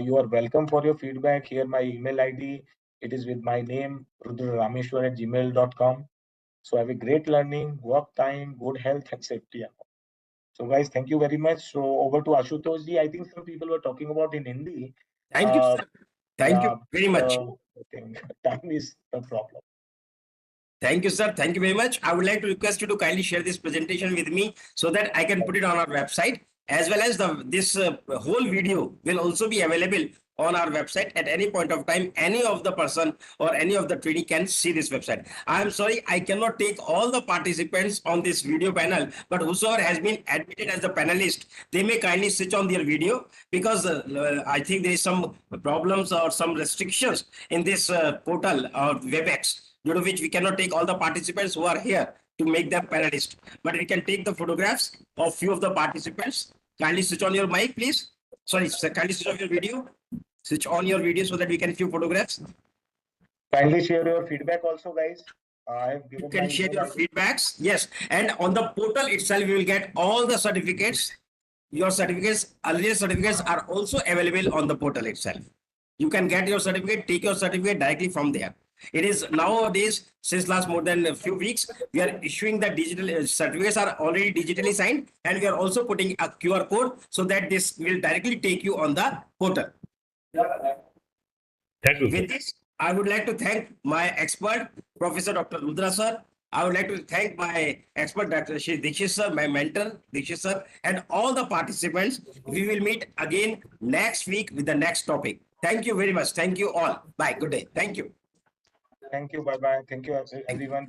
Speaker 3: You are welcome for your feedback. Here my email ID. It is with my name, rudrarameshwar@gmail.com. So have a great learning, work time, good health and safety. So guys, thank you very much. So over to Ashutosh ji. I think some people were talking about in Hindi.
Speaker 2: Thank you, sir. Thank
Speaker 3: Yeah,
Speaker 2: you very much.
Speaker 3: I think time is a problem.
Speaker 2: Thank you, sir. Thank you very much. I would like to request you to kindly share this presentation with me so that I can put it on our website, as well as this whole video will also be available on our website at any point of time. Any of the person or any of the trainee can see this website. I am sorry, I cannot take all the participants on this video panel, but whosoever has been admitted as the panelist, they may kindly switch on their video, because I think there is some problems or some restrictions in this portal or WebEx, due to which we cannot take all the participants who are here to make them panelists. But we can take the photographs of few of the participants. Kindly switch on your mic, please. Sorry, sir, kindly switch on your video. Switch on your video so that we can view photographs.
Speaker 3: Kindly share your feedback also, guys. I have
Speaker 2: You
Speaker 3: given
Speaker 2: can
Speaker 3: my
Speaker 2: share
Speaker 3: email
Speaker 2: your
Speaker 3: ID.
Speaker 2: feedbacks. Yes. And on the portal itself, you will get all the certificates. Your certificates, earlier certificates are also available on the portal itself. You can get your certificate, take your certificate directly from there. It is nowadays, since last more than a few weeks, we are issuing the digital certificates are already digitally signed, and we are also putting a QR code so that this will directly take you on the portal.
Speaker 3: Thank you, sir.
Speaker 2: With this, I would like to thank my expert, Professor Dr. Rudra sir. I would like to thank my expert, Dr. Shri Dikshit sir, my mentor, Dikshit sir, and all the participants. We will meet again next week with the next topic. Thank you very much. Thank you all. Bye. Good day. Thank you.
Speaker 3: Thank you. Bye bye. Thank you,
Speaker 2: Thank you.
Speaker 3: everyone.